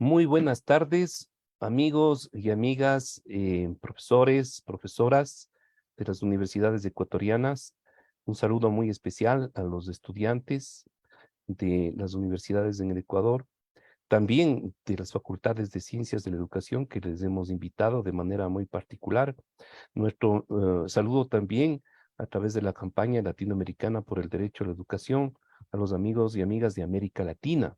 Muy buenas tardes, amigos y amigas, profesores, profesoras de las universidades ecuatorianas. Un saludo muy especial a los estudiantes de las universidades en el Ecuador, también de las facultades de Ciencias de la Educación que les hemos invitado de manera muy particular. Nuestro saludo también a través de la campaña latinoamericana por el derecho a la educación a los amigos y amigas de América Latina,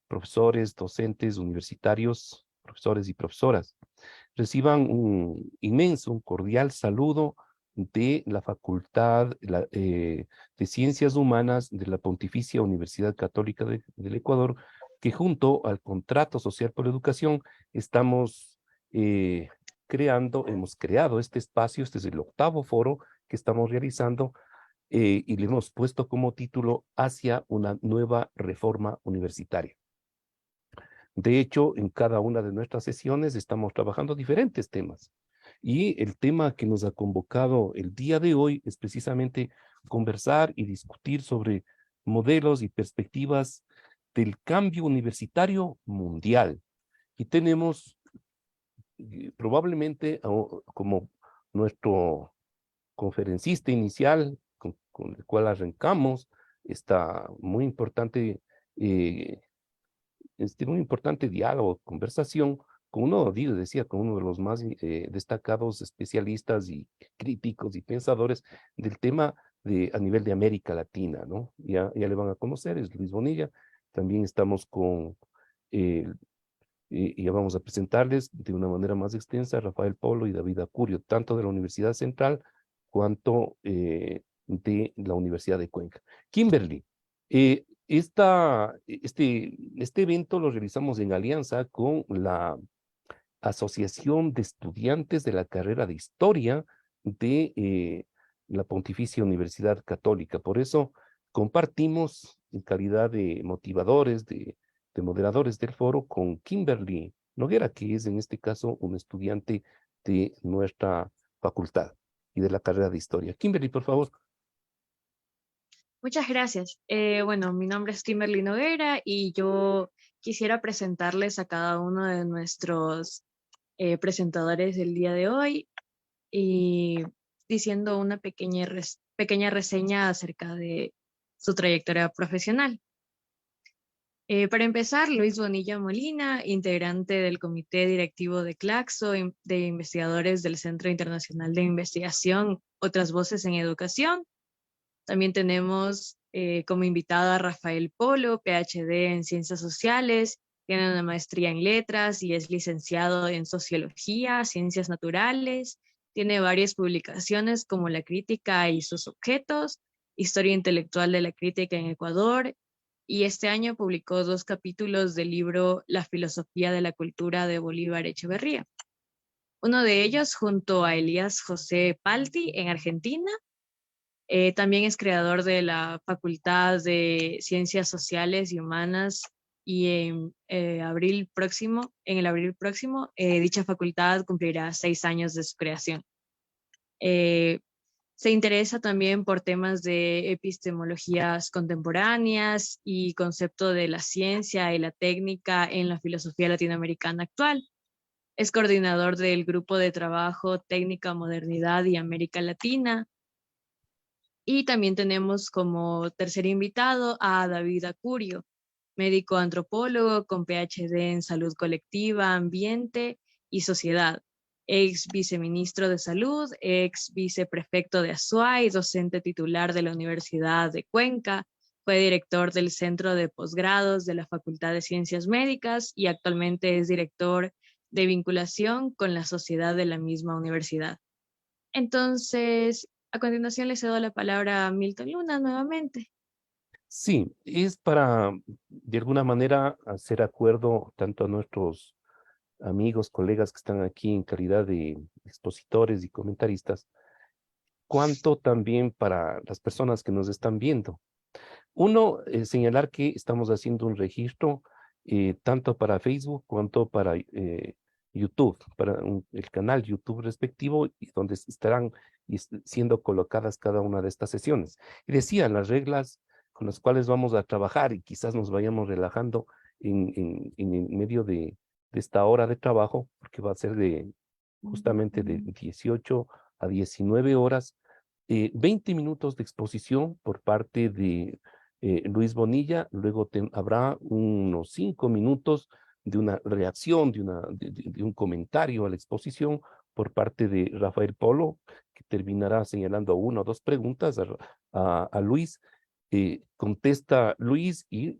profesores, docentes, universitarios, profesores y profesoras. Reciban un inmenso, un cordial saludo de la de Ciencias Humanas de la Pontificia Universidad Católica del Ecuador, que junto al Contrato Social por la Educación estamos eh, hemos creado este espacio. Este es el octavo foro que estamos realizando, y le hemos puesto como título Hacia una nueva reforma universitaria. De hecho, en cada una de nuestras sesiones estamos trabajando diferentes temas. Y el tema que nos ha convocado el día de hoy es precisamente conversar y discutir sobre modelos y perspectivas del cambio universitario mundial. Y tenemos probablemente como nuestro conferencista inicial, con el cual arrancamos esta muy importante eh, un importante diálogo, conversación con uno, decía, con uno de los más destacados especialistas y críticos y pensadores del tema a nivel de América Latina, ¿no? Ya le van a conocer, es Luis Bonilla. También estamos eh, y ya vamos a presentarles de una manera más extensa a Rafael Polo y David Acurio, tanto de la Universidad Central cuanto de la Universidad de Cuenca. Kimberly, este evento lo realizamos en alianza con la Asociación de Estudiantes de la Carrera de Historia de la Pontificia Universidad Católica. Por eso compartimos en calidad de motivadores, de moderadores del foro, con Kimberly Noguera, que es en este caso un estudiante de nuestra facultad y de la carrera de Historia. Kimberly, por favor. Muchas gracias. Bueno, mi nombre es Kimberly Noguera y yo quisiera presentarles a cada uno de nuestros presentadores del día de hoy y diciendo una pequeña reseña acerca de su trayectoria profesional. Para empezar, Luis Bonilla Molina, integrante del Comité Directivo de Claxo, de investigadores del Centro Internacional de Investigación, Otras Voces en Educación. También tenemos como invitada a Rafael Polo, PhD en Ciencias Sociales, tiene una maestría en Letras y es licenciado en Sociología, Ciencias Naturales. Tiene varias publicaciones como La Crítica y sus objetos, Historia Intelectual de la Crítica en Ecuador, y este año publicó 2 capítulos del libro La Filosofía de la Cultura de Bolívar Echeverría. Uno de ellos junto a Elías José Palti en Argentina. También es creador de la Facultad de Ciencias Sociales y Humanas y en el abril próximo, dicha facultad cumplirá 6 años de su creación. Eh, Se interesa también por temas de epistemologías contemporáneas y concepto de la ciencia y la técnica en la filosofía latinoamericana actual. Es coordinador del Grupo de Trabajo Técnica, Modernidad y América Latina. Y también tenemos como tercer invitado a David Acurio, médico antropólogo con PhD en salud colectiva, ambiente y sociedad, ex viceministro de salud, ex viceprefecto de Azuay, docente titular de la Universidad de Cuenca, fue director del Centro de Posgrados de la Facultad de Ciencias Médicas y actualmente es director de vinculación con la sociedad de la misma universidad. Entonces, a continuación le cedo la palabra a Milton Luna nuevamente. Sí, es para, de alguna manera, hacer acuerdo tanto a nuestros amigos, colegas que están aquí en calidad de expositores y comentaristas, cuanto también para las personas que nos están viendo. Uno, señalar que estamos haciendo un registro tanto para Facebook cuanto para YouTube, para el canal YouTube respectivo, y donde estarán siendo colocadas cada una de estas sesiones. Y decía, las reglas con las cuales vamos a trabajar y quizás nos vayamos relajando en medio de esta hora de trabajo, porque va a ser justamente de 18 a 19 horas, 20 minutos de exposición por parte de Luis Bonilla, luego habrá unos 5 minutos de una reacción, de un comentario a la exposición por parte de Rafael Polo, que terminará señalando una o dos preguntas a Luis. Contesta Luis y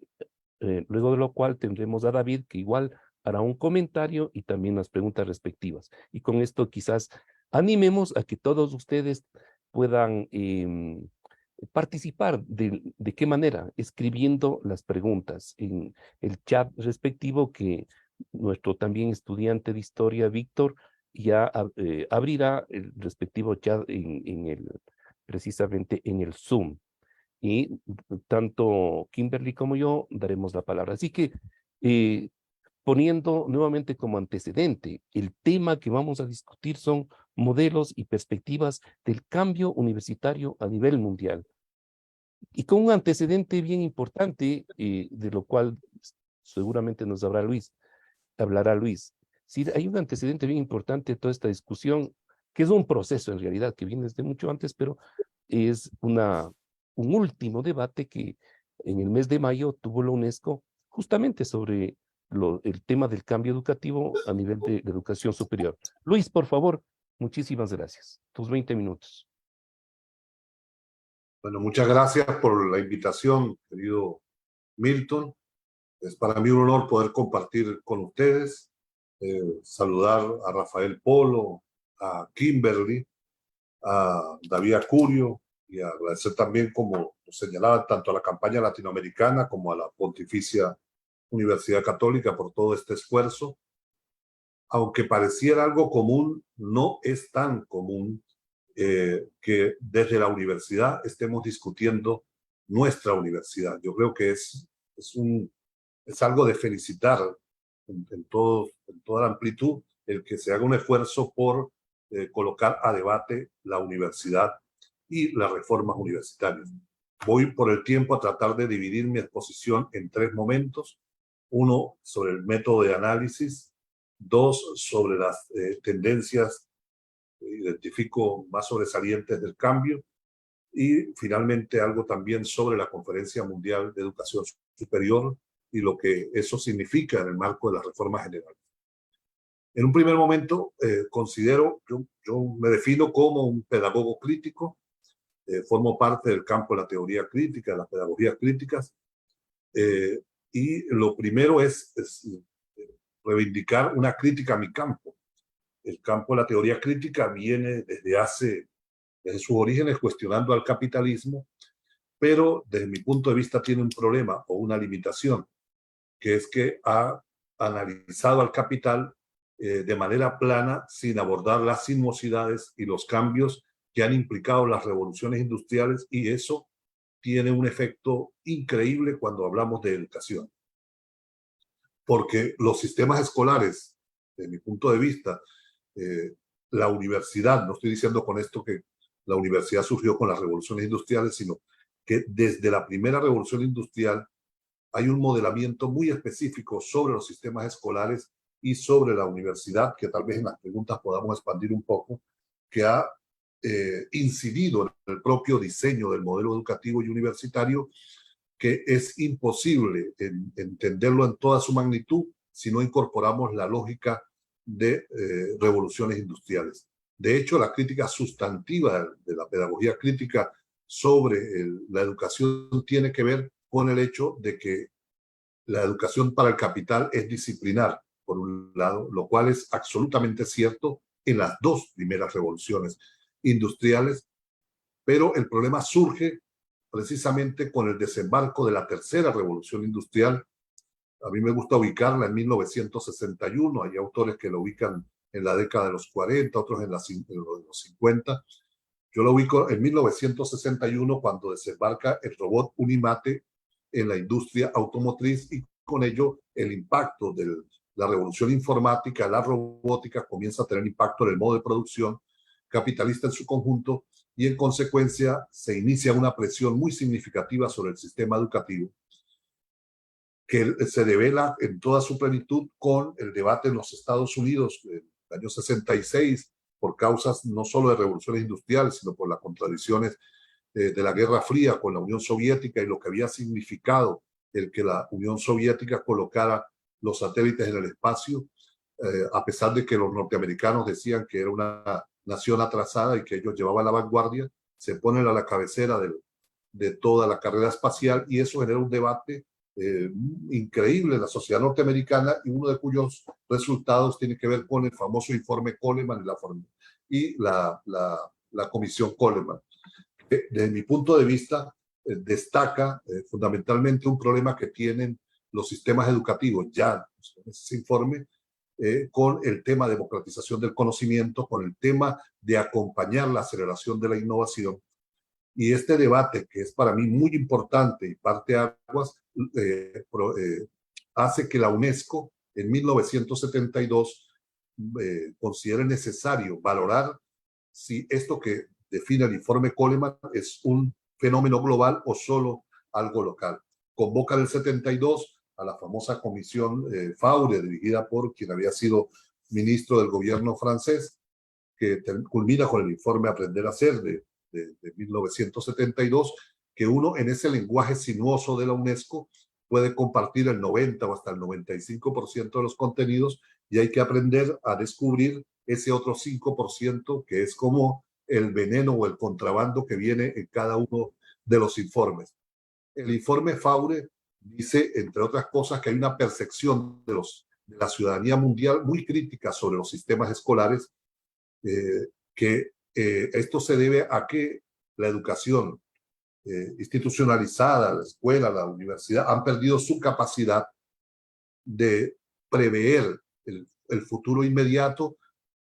luego de lo cual tendremos a David, que igual hará un comentario y también las preguntas respectivas. Y con esto quizás animemos a que todos ustedes puedan participar. ¿De qué manera? Escribiendo las preguntas en el chat respectivo que nuestro también estudiante de historia, Víctor, ya abrirá el respectivo chat precisamente en el Zoom. Y tanto Kimberly como yo daremos la palabra. Así que eh, poniendo nuevamente como antecedente, el tema que vamos a discutir son modelos y perspectivas del cambio universitario a nivel mundial. Y con un antecedente bien importante, de lo cual seguramente nos hablará Luis. Sí, hay un antecedente bien importante de toda esta discusión, que es un proceso en realidad, que viene desde mucho antes, pero es un último debate que en el mes de mayo tuvo la UNESCO justamente sobre el tema del cambio educativo a nivel de la educación superior. Luis, por favor, muchísimas gracias. Tus 20 minutos. Bueno, muchas gracias por la invitación, querido Milton. Es para mí un honor poder compartir con ustedes, saludar a Rafael Polo, a Kimberly, a David Acurio y agradecer también, como señalaba, tanto a la campaña latinoamericana como a la Pontificia Universidad Católica por todo este esfuerzo. Aunque pareciera algo común, no es tan común que desde la universidad estemos discutiendo nuestra universidad. Yo creo que es algo de felicitar en toda la amplitud el que se haga un esfuerzo por colocar a debate la universidad y las reformas universitarias. Voy por el tiempo a tratar de dividir mi exposición en 3 momentos. 1 sobre el método de análisis, 2 sobre las tendencias identifico más sobresalientes del cambio y finalmente algo también sobre la Conferencia Mundial de Educación Superior y lo que eso significa en el marco de las reformas generales. En un primer momento yo me defino como un pedagogo crítico, formo parte del campo de la teoría crítica, de las pedagogías críticas, y lo primero es reivindicar una crítica a mi campo. El campo de la teoría crítica viene desde sus orígenes cuestionando al capitalismo, pero desde mi punto de vista tiene un problema o una limitación, que es que ha analizado al capital de manera plana, sin abordar las sinuosidades y los cambios que han implicado las revoluciones industriales, y eso tiene un efecto increíble cuando hablamos de educación. Porque los sistemas escolares, desde mi punto de vista, la universidad, no estoy diciendo con esto que la universidad surgió con las revoluciones industriales, sino que desde la primera revolución industrial hay un modelamiento muy específico sobre los sistemas escolares y sobre la universidad, que tal vez en las preguntas podamos expandir un poco, que ha incidido en el propio diseño del modelo educativo y universitario, que es imposible entenderlo en toda su magnitud si no incorporamos la lógica de revoluciones industriales. De hecho, la crítica sustantiva de la pedagogía crítica sobre la educación tiene que ver con el hecho de que la educación para el capital es disciplinar, por un lado, lo cual es absolutamente cierto en las 2 primeras revoluciones industriales, pero el problema surge precisamente con el desembarco de la tercera revolución industrial. A mí me gusta ubicarla en 1961, hay autores que lo ubican en la década de los 40, otros en los 50. Yo lo ubico en 1961, cuando desembarca el robot Unimate en la industria automotriz, y con ello el impacto de la revolución informática, la robótica, comienza a tener impacto en el modo de producción capitalista en su conjunto, y en consecuencia se inicia una presión muy significativa sobre el sistema educativo. que se devela en toda su plenitud con el debate en los Estados Unidos en el año 66, por causas no solo de revoluciones industriales, sino por las contradicciones de la Guerra Fría con la Unión Soviética y lo que había significado el que la Unión Soviética colocara los satélites en el espacio, a pesar de que los norteamericanos decían que era una nación atrasada y que ellos llevaban la vanguardia, se ponen a la cabecera de toda la carrera espacial, y eso genera un debate increíble en la sociedad norteamericana, y uno de cuyos resultados tiene que ver con el famoso informe Coleman y la comisión Coleman. Desde mi punto de vista, destaca fundamentalmente un problema que tienen los sistemas educativos ya en ese informe, con el tema de democratización del conocimiento, con el tema de acompañar la aceleración de la innovación. Y este debate, que es para mí muy importante y parte aguas, hace que la UNESCO en 1972 considere necesario valorar si esto que define el informe Coleman es un fenómeno global o solo algo local. Convoca en el 72 a la famosa comisión Faure, dirigida por quien había sido ministro del gobierno francés, que culmina con el informe Aprender a Hacer de 1972, que uno en ese lenguaje sinuoso de la UNESCO puede compartir el 90 o hasta el 95% de los contenidos, y hay que aprender a descubrir ese otro 5% que es como el veneno o el contrabando que viene en cada uno de los informes. El informe Faure dice, entre otras cosas, que hay una percepción de la ciudadanía mundial muy crítica sobre los sistemas escolares, que esto se debe a que la educación institucionalizada, la escuela, la universidad, han perdido su capacidad de prever el futuro inmediato,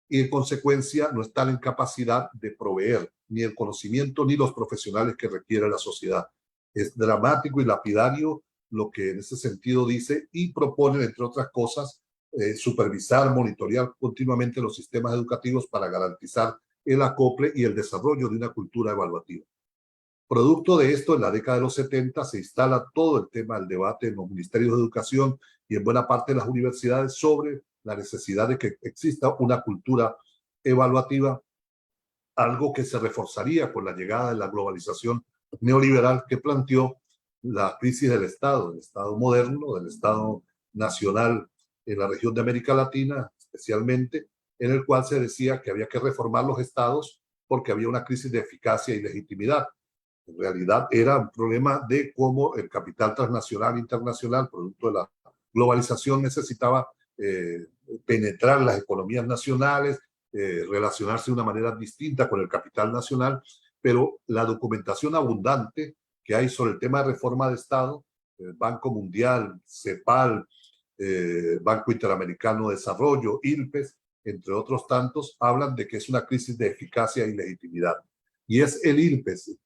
y en consecuencia no están en capacidad de proveer ni el conocimiento ni los profesionales que requiere la sociedad. Es dramático y lapidario lo que en ese sentido dice, y proponen, entre otras cosas, supervisar, monitorear continuamente los sistemas educativos para garantizar el acople y el desarrollo de una cultura evaluativa. Producto de esto, en la década de los 70 se instala todo el tema del debate en los ministerios de educación y en buena parte de las universidades sobre la necesidad de que exista una cultura evaluativa, algo que se reforzaría con la llegada de la globalización neoliberal que planteó la crisis del Estado moderno, del Estado nacional en la región de América Latina, especialmente, en el cual se decía que había que reformar los estados porque había una crisis de eficacia y legitimidad. En realidad era un problema de cómo el capital transnacional e internacional, producto de la globalización, necesitaba penetrar las economías nacionales, relacionarse de una manera distinta con el capital nacional, pero la documentación abundante que hay sobre el tema de reforma de Estado, el Banco Mundial, CEPAL, Banco Interamericano de Desarrollo, ILPES, entre otros tantos, hablan de que es una crisis de eficacia y legitimidad. Y es el ILPES,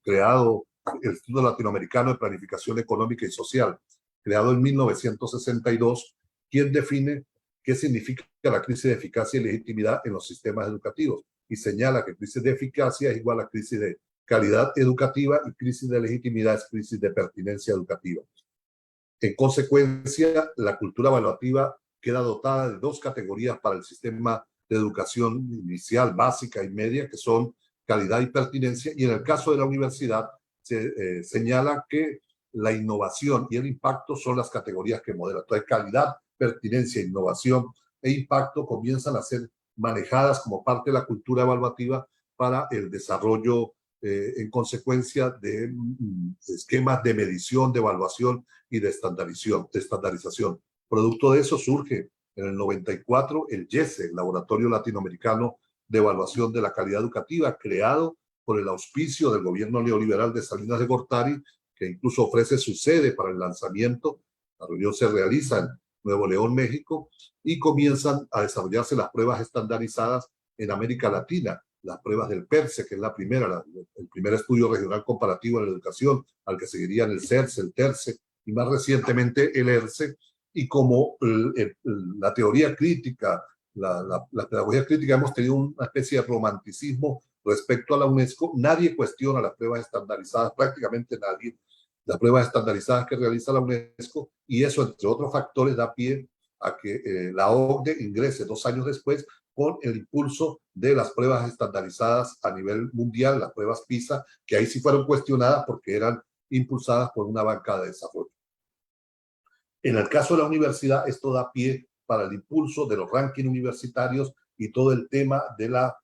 creado, el Instituto Latinoamericano de Planificación Económica y Social, creado en 1962, quien define qué significa la crisis de eficacia y legitimidad en los sistemas educativos, y señala que crisis de eficacia es igual a crisis de calidad educativa y crisis de legitimidad es crisis de pertinencia educativa. En consecuencia, la cultura evaluativa queda dotada de dos categorías para el sistema de educación inicial, básica y media, que son calidad y pertinencia, y en el caso de la universidad se señala que la innovación y el impacto son las categorías que modelan. Entonces, calidad, pertinencia, innovación e impacto comienzan a ser manejadas como parte de la cultura evaluativa para el desarrollo, en consecuencia, de esquemas de medición, de evaluación y de estandarización. Producto de eso surge en el 94 el YESE, el Laboratorio Latinoamericano de Evaluación de la Calidad Educativa, creado por el auspicio del gobierno neoliberal de Salinas de Gortari, que incluso ofrece su sede para el lanzamiento. La reunión se realiza en Nuevo León, México, y comienzan a desarrollarse las pruebas estandarizadas en América Latina, las pruebas del PERCE, que es el primer estudio regional comparativo en la educación, al que seguirían el CERCE, el TERCE y más recientemente el ERCE. Y como la teoría crítica, la pedagogía crítica, hemos tenido una especie de romanticismo respecto a la UNESCO, nadie cuestiona las pruebas estandarizadas, prácticamente nadie, las pruebas estandarizadas que realiza la UNESCO, y eso, entre otros factores, da pie a que la OCDE ingrese 2 años después con el impulso de las pruebas estandarizadas a nivel mundial, las pruebas PISA, que ahí sí fueron cuestionadas porque eran impulsadas por una banca de desarrollo. En el caso de la universidad, esto da pie para el impulso de los rankings universitarios y todo el tema de la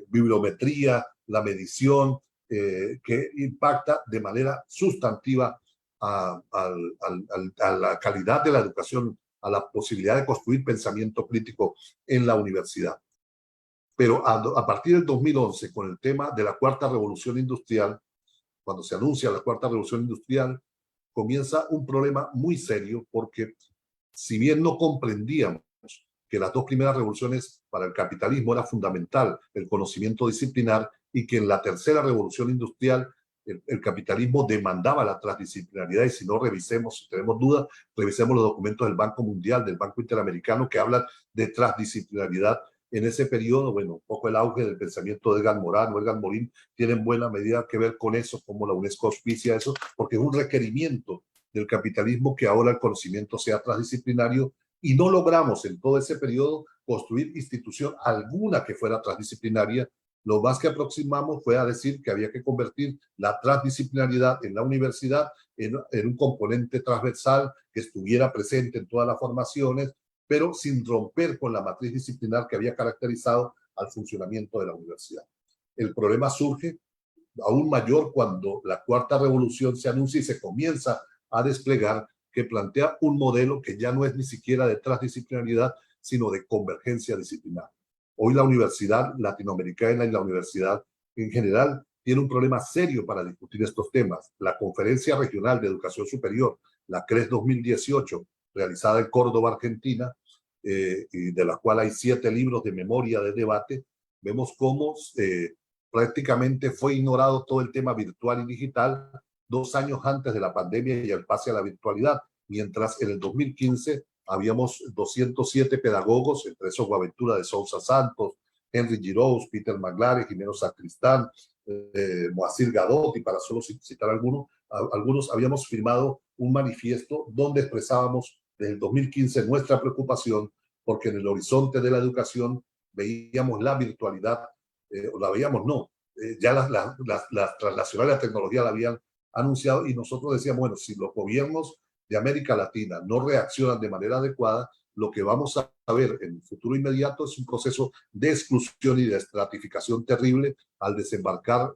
bibliometría, la medición, que impacta de manera sustantiva a la calidad de la educación, a la posibilidad de construir pensamiento crítico en la universidad. Pero a partir del 2011, con el tema de la cuarta revolución industrial, cuando se anuncia la cuarta revolución industrial, comienza un problema muy serio, porque si bien no comprendíamos que las 2 primeras revoluciones para el capitalismo era fundamental el conocimiento disciplinar, y que en la tercera revolución industrial el capitalismo demandaba la transdisciplinaridad, y si no, revisemos, si tenemos dudas, revisemos los documentos del Banco Mundial, del Banco Interamericano, que hablan de transdisciplinaridad. En ese periodo, bueno, un poco el auge del pensamiento de Edgar Morin tiene en buena medida que ver con eso, como la UNESCO auspicia eso, porque es un requerimiento del capitalismo que ahora el conocimiento sea transdisciplinario, y no logramos en todo ese periodo construir institución alguna que fuera transdisciplinaria. Lo más que aproximamos fue a decir que había que convertir la transdisciplinaridad en la universidad en un componente transversal que estuviera presente en todas las formaciones, pero sin romper con la matriz disciplinar que había caracterizado al funcionamiento de la universidad. El problema surge aún mayor cuando la cuarta revolución se anuncia y se comienza a desplegar, que plantea un modelo que ya no es ni siquiera de transdisciplinaridad, sino de convergencia disciplinar. Hoy la universidad latinoamericana y la universidad en general tiene un problema serio para discutir estos temas. La Conferencia Regional de Educación Superior, la CRES 2018, realizada en Córdoba, Argentina, y de la cual hay 7 libros de memoria de debate, vemos cómo prácticamente fue ignorado todo el tema virtual y digital 2 años antes de la pandemia y el pase a la virtualidad, mientras en el 2015 habíamos 207 pedagogos, entre esos Boaventura de Sousa Santos, Henry Giroux, Peter Maglare, Jimeno Sacristán, Moacir Gadot, y para solo citar algunos, habíamos firmado un manifiesto donde expresábamos desde el 2015 nuestra preocupación, porque en el horizonte de la educación veíamos la virtualidad, o la veíamos no, ya las transnacionales de tecnología la habían anunciado, y nosotros decíamos, bueno, si los gobiernos de América Latina no reaccionan de manera adecuada, lo que vamos a ver en el futuro inmediato es un proceso de exclusión y de estratificación terrible al desembarcar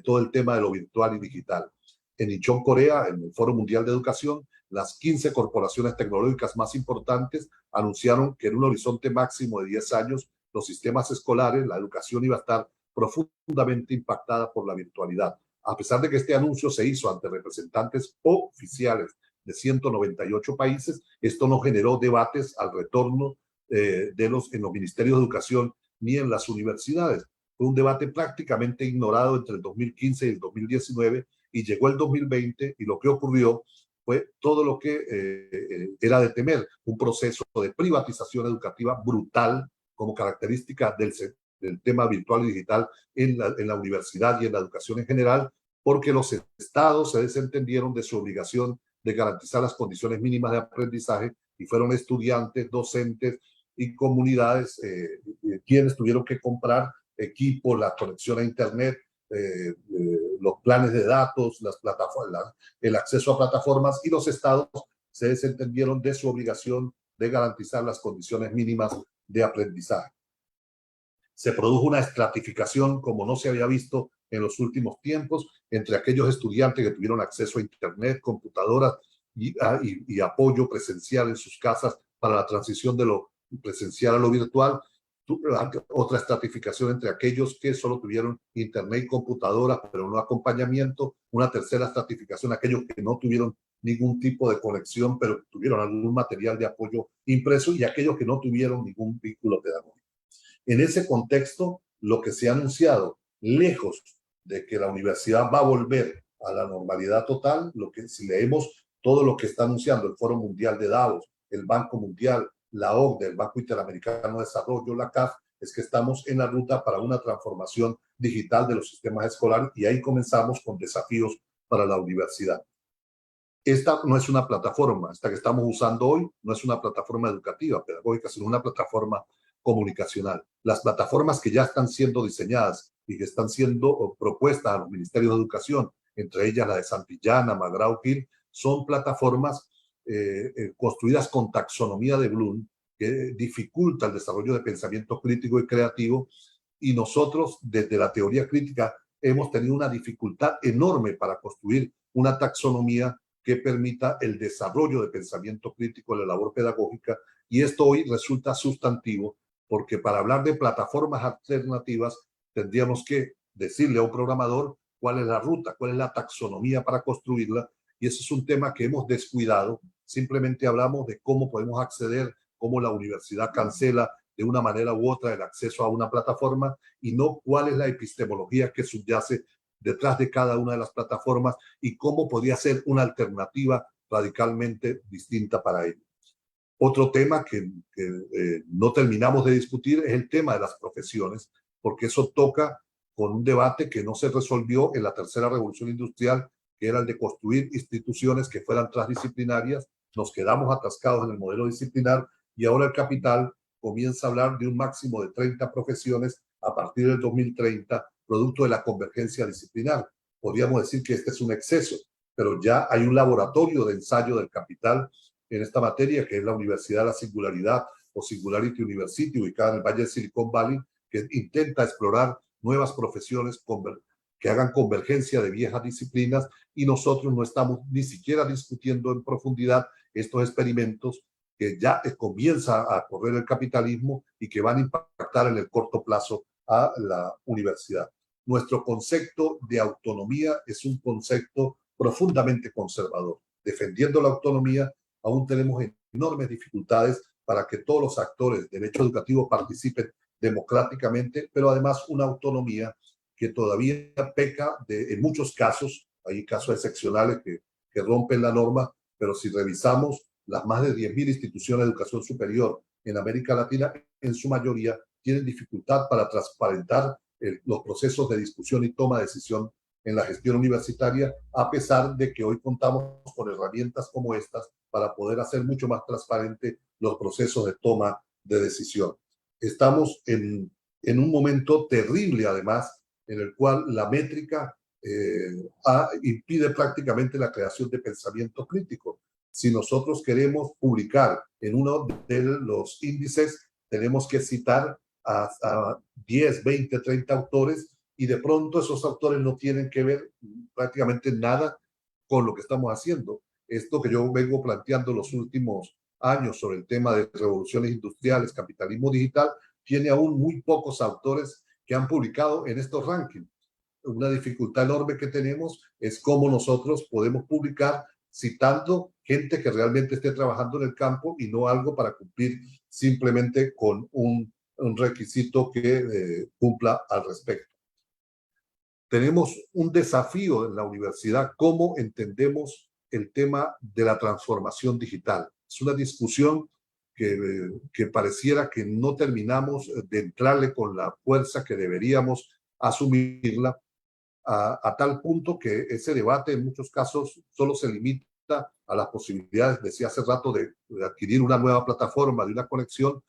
todo el tema de lo virtual y digital. En Incheon, Corea, en el Foro Mundial de Educación, las 15 corporaciones tecnológicas más importantes anunciaron que en un horizonte máximo de 10 años los sistemas escolares, la educación iba a estar profundamente impactada por la virtualidad. A pesar de que este anuncio se hizo ante representantes oficiales de 198 países, esto no generó debates al retorno en los ministerios de educación ni en las universidades. Fue un debate prácticamente ignorado entre el 2015 y el 2019, y llegó el 2020 y lo que ocurrió fue todo lo que era de temer, un proceso de privatización educativa brutal como característica del tema virtual y digital en la universidad y en la educación en general, porque los estados se desentendieron de su obligación de garantizar las condiciones mínimas de aprendizaje, y fueron estudiantes, docentes y comunidades quienes tuvieron que comprar equipos, la conexión a internet, los planes de datos, las plataformas, el acceso a plataformas, y los estados se desentendieron de su obligación de garantizar las condiciones mínimas de aprendizaje. Se produjo una estratificación como no se había visto en los últimos tiempos entre aquellos estudiantes que tuvieron acceso a internet, computadoras y apoyo presencial en sus casas para la transición de lo presencial a lo virtual. Otra estratificación entre aquellos que solo tuvieron internet y computadoras pero no acompañamiento. Una tercera estratificación, aquellos que no tuvieron ningún tipo de conexión pero tuvieron algún material de apoyo impreso, y aquellos que no tuvieron ningún vínculo pedagógico. En ese contexto, lo que se ha anunciado, lejos de que la universidad va a volver a la normalidad total, si leemos todo lo que está anunciando el Foro Mundial de Davos, el Banco Mundial, la OCDE, el Banco Interamericano de Desarrollo, la CAF, es que estamos en la ruta para una transformación digital de los sistemas escolares, y ahí comenzamos con desafíos para la universidad. Esta no es una plataforma, esta que estamos usando hoy no es una plataforma educativa, pedagógica, sino una plataforma comunicacional. Las plataformas que ya están siendo diseñadas y que están siendo propuestas a los ministerios de educación, entre ellas la de Santillana, McGraw-Hill, son plataformas construidas con taxonomía de Bloom, que dificulta el desarrollo de pensamiento crítico y creativo, y nosotros desde la teoría crítica hemos tenido una dificultad enorme para construir una taxonomía que permita el desarrollo de pensamiento crítico en la labor pedagógica, y esto hoy resulta sustantivo, porque para hablar de plataformas alternativas tendríamos que decirle a un programador cuál es la ruta, cuál es la taxonomía para construirla, y ese es un tema que hemos descuidado. Simplemente hablamos de cómo podemos acceder, cómo la universidad cancela de una manera u otra el acceso a una plataforma, y no cuál es la epistemología que subyace detrás de cada una de las plataformas y cómo podría ser una alternativa radicalmente distinta para ello. Otro tema que no terminamos de discutir es el tema de las profesiones, porque eso toca con un debate que no se resolvió en la tercera revolución industrial, que era el de construir instituciones que fueran transdisciplinarias. Nos quedamos atascados en el modelo disciplinar y ahora el capital comienza a hablar de un máximo de 30 profesiones a partir del 2030, producto de la convergencia disciplinar. Podríamos decir que este es un exceso, pero ya hay un laboratorio de ensayo del capital en esta materia, que es la Universidad de la Singularidad o Singularity University, ubicada en el Valle de Silicon Valley, que intenta explorar nuevas profesiones que hagan convergencia de viejas disciplinas, y nosotros no estamos ni siquiera discutiendo en profundidad estos experimentos que ya comienza a correr el capitalismo y que van a impactar en el corto plazo a la universidad. Nuestro concepto de autonomía es un concepto profundamente conservador. Defendiendo la autonomía, aún tenemos enormes dificultades para que todos los actores de derecho educativo participen democráticamente, pero además una autonomía que todavía peca en muchos casos, hay casos excepcionales que rompen la norma, pero si revisamos las más de 10.000 instituciones de educación superior en América Latina, en su mayoría tienen dificultad para transparentar los procesos de discusión y toma de decisión en la gestión universitaria, a pesar de que hoy contamos con herramientas como estas para poder hacer mucho más transparente los procesos de toma de decisión. Estamos en un momento terrible, además, en el cual la métrica impide prácticamente la creación de pensamiento crítico. Si nosotros queremos publicar en uno de los índices, tenemos que citar a 10, 20, 30 autores, y de pronto esos autores no tienen que ver prácticamente nada con lo que estamos haciendo. Esto que yo vengo planteando los últimos años sobre el tema de revoluciones industriales, capitalismo digital, tiene aún muy pocos autores que han publicado en estos rankings. Una dificultad enorme que tenemos es cómo nosotros podemos publicar citando gente que realmente esté trabajando en el campo y no algo para cumplir simplemente con un requisito que cumpla al respecto. Tenemos un desafío en la universidad, cómo entendemos el tema de la transformación digital. Es una discusión que pareciera que no terminamos de entrarle con la fuerza que deberíamos asumirla, a tal punto que ese debate en muchos casos solo se limita a las posibilidades, decía hace rato, de adquirir una nueva plataforma, de una conexión,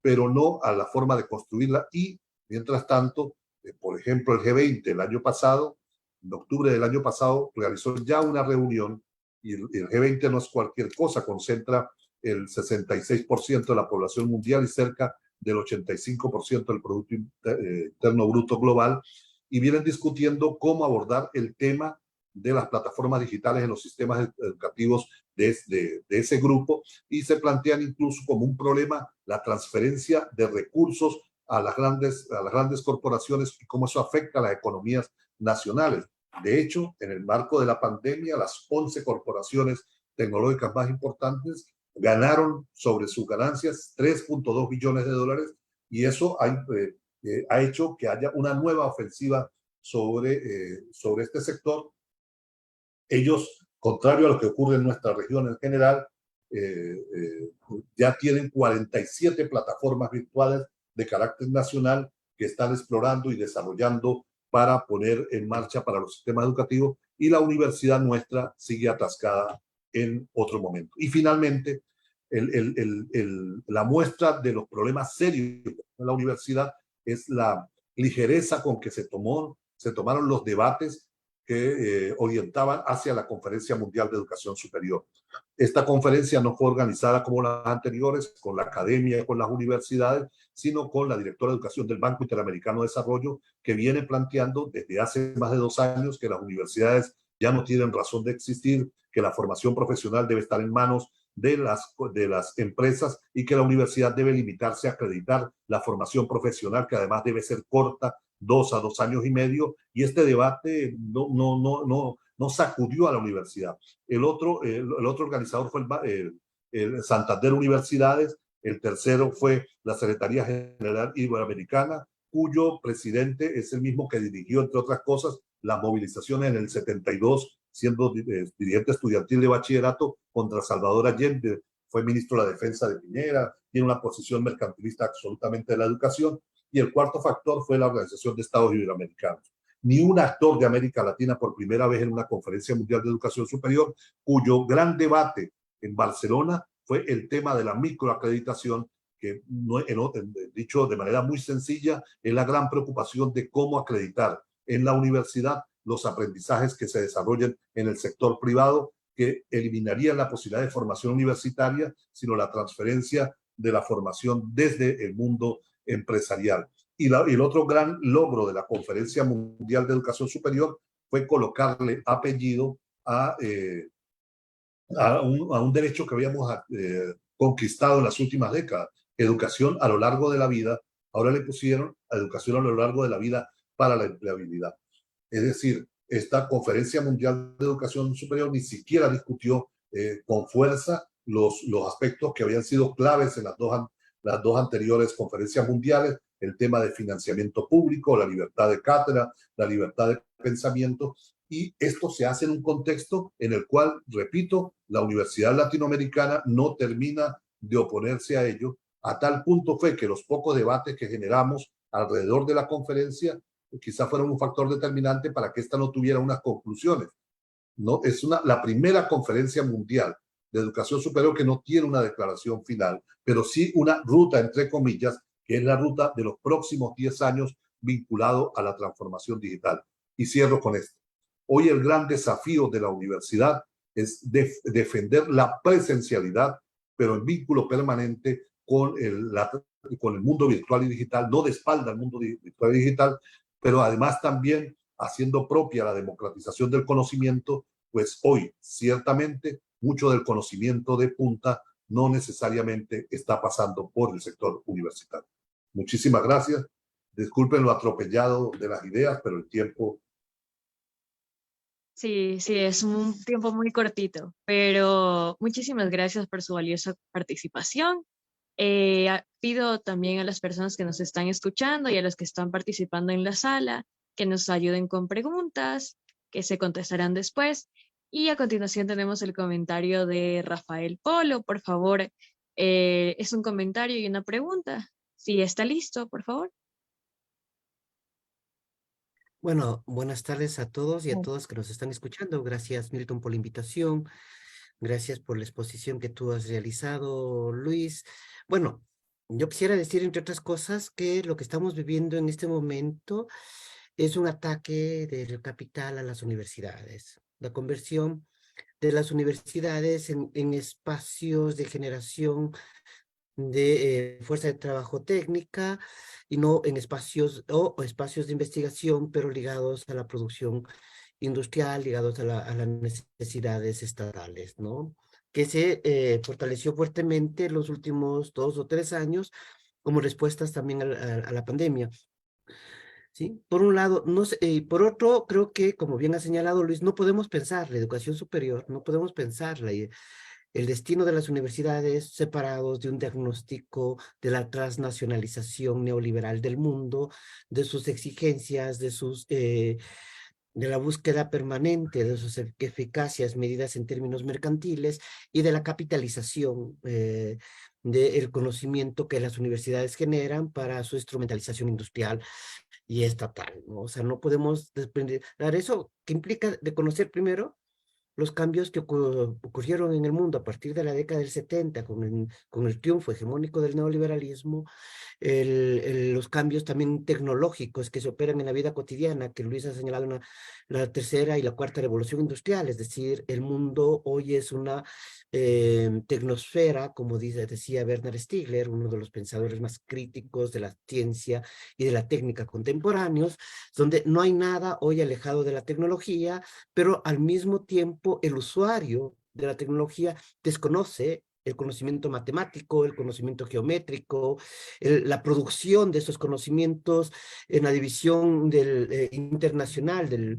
pero no a la forma de construirla. Y mientras tanto, por ejemplo, el G20 el año pasado, en octubre del año pasado, realizó ya una reunión, y el G20 no es cualquier cosa, concentra el 66% de la población mundial y cerca del 85% del Producto Interno Bruto global, y vienen discutiendo cómo abordar el tema de las plataformas digitales en los sistemas educativos de ese grupo, y se plantean incluso como un problema la transferencia de recursos a las grandes corporaciones y cómo eso afecta a las economías nacionales. De hecho, en el marco de la pandemia, las 11 corporaciones tecnológicas más importantes ganaron sobre sus ganancias 3.2 billones de dólares, y eso ha hecho que haya una nueva ofensiva sobre este sector. Ellos, contrario a lo que ocurre en nuestra región en general, ya tienen 47 plataformas virtuales de carácter nacional que están explorando y desarrollando para poner en marcha para los sistemas educativos, y la universidad nuestra sigue atascada en otro momento. Y finalmente, la muestra de los problemas serios de la universidad es la ligereza con que se tomaron los debates que orientaban hacia la Conferencia Mundial de Educación Superior. Esta conferencia no fue organizada como las anteriores, con la academia y con las universidades, sino con la directora de educación del Banco Interamericano de Desarrollo, que viene planteando desde hace más de 2 años que las universidades ya no tienen razón de existir, que la formación profesional debe estar en manos de las empresas y que la universidad debe limitarse a acreditar la formación profesional, que además debe ser corta, 2 a 2 años y medio, y este debate no sacudió a la universidad. El otro organizador fue el Santander Universidades, el tercero fue la Secretaría General Iberoamericana, cuyo presidente es el mismo que dirigió, entre otras cosas, las movilizaciones en el 72, siendo dirigente estudiantil de bachillerato contra Salvador Allende, fue ministro de la Defensa de Piñera, tiene una posición mercantilista absolutamente de la educación, y el cuarto factor fue la Organización de Estados Iberoamericanos. Ni un actor de América Latina por primera vez en una conferencia mundial de educación superior, cuyo gran debate en Barcelona fue el tema de la microacreditación, que dicho de manera muy sencilla, es la gran preocupación de cómo acreditar en la universidad los aprendizajes que se desarrollen en el sector privado, que eliminarían la posibilidad de formación universitaria, sino la transferencia de la formación desde el mundo empresarial. Y el otro gran logro de la Conferencia Mundial de Educación Superior fue colocarle apellido a un derecho que habíamos conquistado en las últimas décadas, educación a lo largo de la vida. Ahora le pusieron educación a lo largo de la vida para la empleabilidad. Es decir, esta Conferencia Mundial de Educación Superior ni siquiera discutió con fuerza los aspectos que habían sido claves en las dos anteriores conferencias mundiales, el tema de financiamiento público, la libertad de cátedra, la libertad de pensamiento, y esto se hace en un contexto en el cual, repito, la Universidad Latinoamericana no termina de oponerse a ello, a tal punto fue que los pocos debates que generamos alrededor de la conferencia quizá fueron un factor determinante para que esta no tuviera unas conclusiones. No, es la primera conferencia mundial de educación superior que no tiene una declaración final, pero sí una ruta, entre comillas, que es la ruta de los próximos 10 años vinculado a la transformación digital. Y cierro con esto. Hoy el gran desafío de la universidad es defender la presencialidad, pero en vínculo permanente con el mundo virtual y digital, no de espalda al mundo virtual y digital, pero además también haciendo propia la democratización del conocimiento, pues hoy ciertamente mucho del conocimiento de punta no necesariamente está pasando por el sector universitario. Muchísimas gracias. Disculpen lo atropellado de las ideas, pero el tiempo... Sí, sí, es un tiempo muy cortito, pero muchísimas gracias por su valiosa participación. Pido también a las personas que nos están escuchando y a los que están participando en la sala que nos ayuden con preguntas que se contestarán después. Y a continuación tenemos el comentario de Rafael Polo. Por favor, es un comentario y una pregunta. Si está listo, por favor. Bueno, buenas tardes a todos y a todas que nos están escuchando. Gracias, Milton, por la invitación. Gracias por la exposición que tú has realizado, Luis. Bueno, yo quisiera decir, entre otras cosas, que lo que estamos viviendo en este momento es un ataque del capital a las universidades. La conversión de las universidades en espacios de generación de fuerza de trabajo técnica y no en espacios o espacios de investigación, pero ligados a la producción industrial, ligados a las necesidades estatales, ¿no? Que se fortaleció fuertemente en los últimos 2 o 3 años como respuestas también a la pandemia. ¿Sí? Por un lado, no sé, por otro, creo que, como bien ha señalado Luis, no podemos pensar la educación superior, no podemos pensar el destino de las universidades separados de un diagnóstico de la transnacionalización neoliberal del mundo, de sus exigencias, de la búsqueda permanente de sus eficacias medidas en términos mercantiles y de la capitalización del conocimiento que las universidades generan para su instrumentalización industrial y estatal, ¿no? O sea, no podemos desprender eso, que implica de conocer primero los cambios que ocurrieron en el mundo a partir de la década del 70 con el triunfo hegemónico del neoliberalismo, los cambios también tecnológicos que se operan en la vida cotidiana, que Luis ha señalado en la tercera y la cuarta revolución industrial, es decir, el mundo hoy es una tecnosfera, como decía Bernard Stiegler, uno de los pensadores más críticos de la ciencia y de la técnica contemporáneos, donde no hay nada hoy alejado de la tecnología, pero al mismo tiempo el usuario de la tecnología desconoce el conocimiento matemático, el conocimiento geométrico, la producción de esos conocimientos en la división internacional de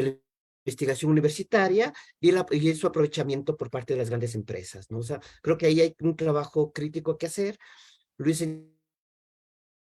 la investigación universitaria y su aprovechamiento por parte de las grandes empresas, ¿no? O sea, creo que ahí hay un trabajo crítico que hacer. Luis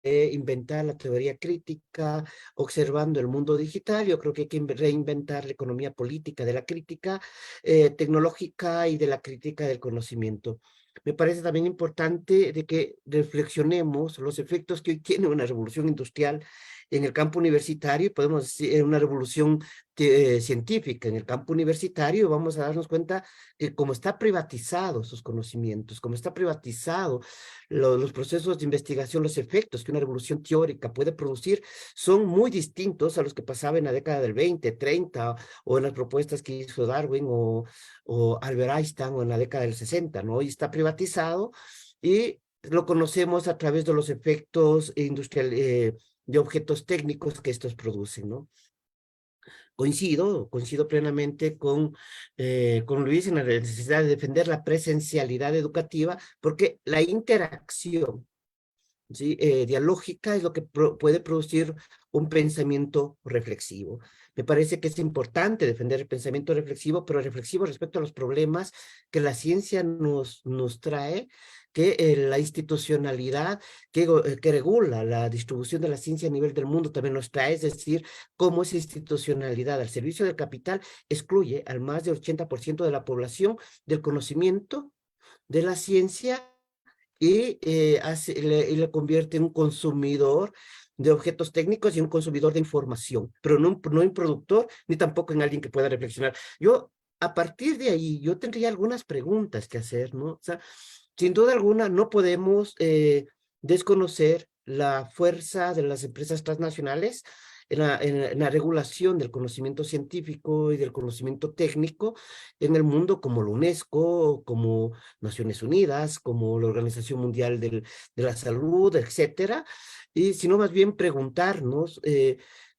inventar la teoría crítica, observando el mundo digital. Yo creo que hay que reinventar la economía política de la crítica tecnológica y de la crítica del conocimiento. Me parece también importante de que reflexionemos los efectos que hoy tiene una revolución industrial en el campo universitario, y podemos decir una revolución científica en el campo universitario. Vamos a darnos cuenta que como está privatizado sus conocimientos, como está privatizado los procesos de investigación, los efectos que una revolución teórica puede producir son muy distintos a los que pasaba en la década del 20, 30 o en las propuestas que hizo Darwin o Albert Einstein o en la década del 60, ¿no? Hoy está privatizado y lo conocemos a través de los efectos industriales de objetos técnicos que estos producen, ¿no? Coincido plenamente con Luis en la necesidad de defender la presencialidad educativa, porque la interacción, ¿sí? Dialógica es lo que puede producir un pensamiento reflexivo. Me parece que es importante defender el pensamiento reflexivo, pero reflexivo respecto a los problemas que la ciencia nos trae, que la institucionalidad que regula la distribución de la ciencia a nivel del mundo también nos trae, es decir, cómo esa institucionalidad al servicio del capital excluye al más del 80% de la población del conocimiento de la ciencia y le convierte en un consumidor de objetos técnicos y un consumidor de información, pero no en productor ni tampoco en alguien que pueda reflexionar. Yo, a partir de ahí, yo tendría algunas preguntas que hacer, ¿no? O sea, sin duda alguna, no podemos desconocer la fuerza de las empresas transnacionales en la regulación del conocimiento científico y del conocimiento técnico en el mundo, como la UNESCO, como Naciones Unidas, como la Organización Mundial de la Salud, etcétera. Y sino más bien preguntarnos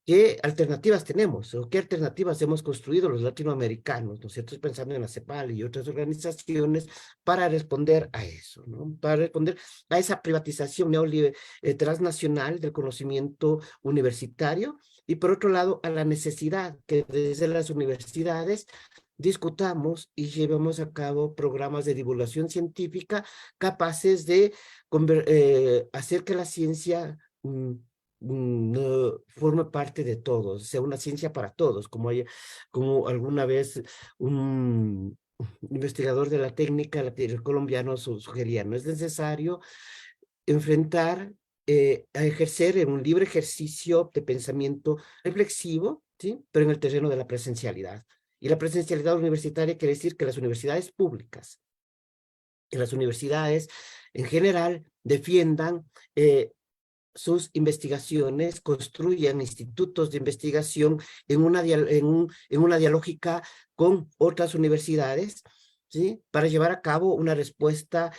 ¿qué alternativas tenemos o qué alternativas hemos construido los latinoamericanos, ¿no es cierto? Pensando en la CEPAL y otras organizaciones para responder a eso, ¿no? Para responder a esa privatización transnacional del conocimiento universitario y por otro lado a la necesidad que desde las universidades discutamos y llevemos a cabo programas de divulgación científica capaces de hacer que la ciencia no forme parte de todos, sea una ciencia para todos, como alguna vez un investigador de la técnica colombiano sugería. No es necesario enfrentar, a ejercer en un libre ejercicio de pensamiento reflexivo, ¿sí? Pero en el terreno de la presencialidad. Y la presencialidad universitaria quiere decir que las universidades públicas, que las universidades en general defiendan sus investigaciones, construyan institutos de investigación en una dialógica con otras universidades, ¿sí? Para llevar a cabo una respuesta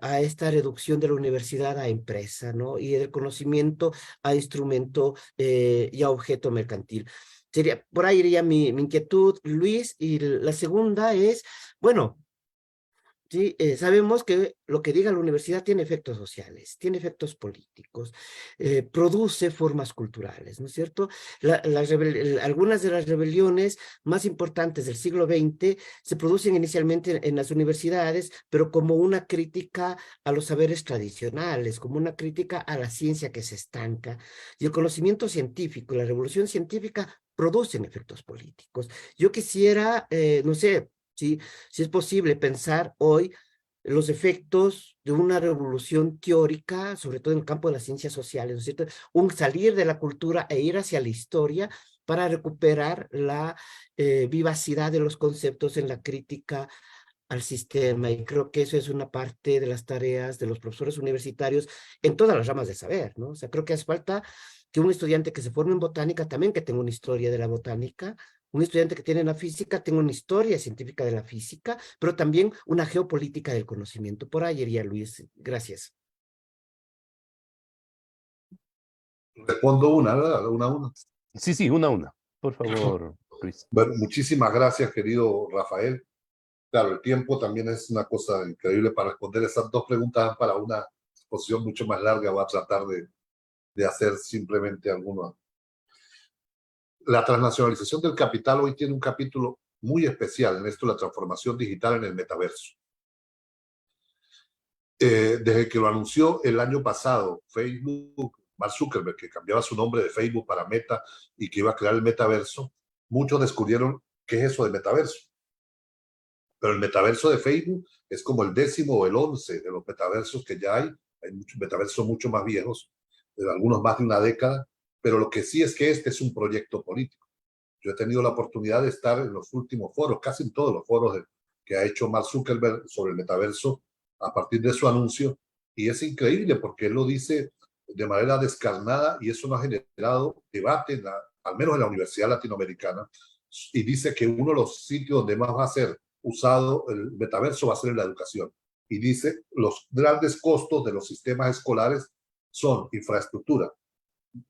a esta reducción de la universidad a empresa, ¿no? Y del conocimiento a instrumento y a objeto mercantil. Por ahí iría mi inquietud, Luis, y la segunda es, bueno, sí, sabemos que lo que diga la universidad tiene efectos sociales, tiene efectos políticos, produce formas culturales, ¿no es cierto? Algunas de las rebeliones más importantes del siglo XX se producen inicialmente en las universidades, pero como una crítica a los saberes tradicionales, como una crítica a la ciencia que se estanca. Y el conocimiento científico, la revolución científica producen efectos políticos. Yo quisiera, no sé, si es posible pensar hoy los efectos de una revolución teórica, sobre todo en el campo de las ciencias sociales, ¿no es cierto? Un salir de la cultura e ir hacia la historia para recuperar la vivacidad de los conceptos en la crítica al sistema, y creo que eso es una parte de las tareas de los profesores universitarios en todas las ramas de saber, ¿no? O sea, creo que hace falta que un estudiante que se forme en botánica también que tenga una historia de la botánica, un estudiante que tiene la física tenga una historia científica de la física, pero también una geopolítica del conocimiento. Por ahí iría, Luis. Gracias. Respondo una, ¿verdad? Una. Sí, sí, una a una. Por favor, Luis. Bueno, muchísimas gracias, querido Rafael. Claro, el tiempo también es una cosa increíble para responder esas dos preguntas para una exposición mucho más larga. Voy a tratar de hacer simplemente alguna. La transnacionalización del capital hoy tiene un capítulo muy especial en esto, la transformación digital en el metaverso. Desde que lo anunció el año pasado Facebook, Mark Zuckerberg, que cambiaba su nombre de Facebook para Meta y que iba a crear el metaverso, muchos descubrieron qué es eso de metaverso. Pero el metaverso de Facebook es como el 10º o el 11 de los metaversos que ya hay. Hay muchos metaversos mucho más viejos, algunos más de una década, pero lo que sí es que este es un proyecto político. Yo he tenido la oportunidad de estar en los últimos foros, casi en todos los foros que ha hecho Mark Zuckerberg sobre el metaverso a partir de su anuncio, y es increíble porque él lo dice de manera descarnada y eso no ha generado debate, al menos en la Universidad Latinoamericana, y dice que uno de los sitios donde más va a ser usado el metaverso va a ser en la educación. Y dice, los grandes costos de los sistemas escolares son infraestructura.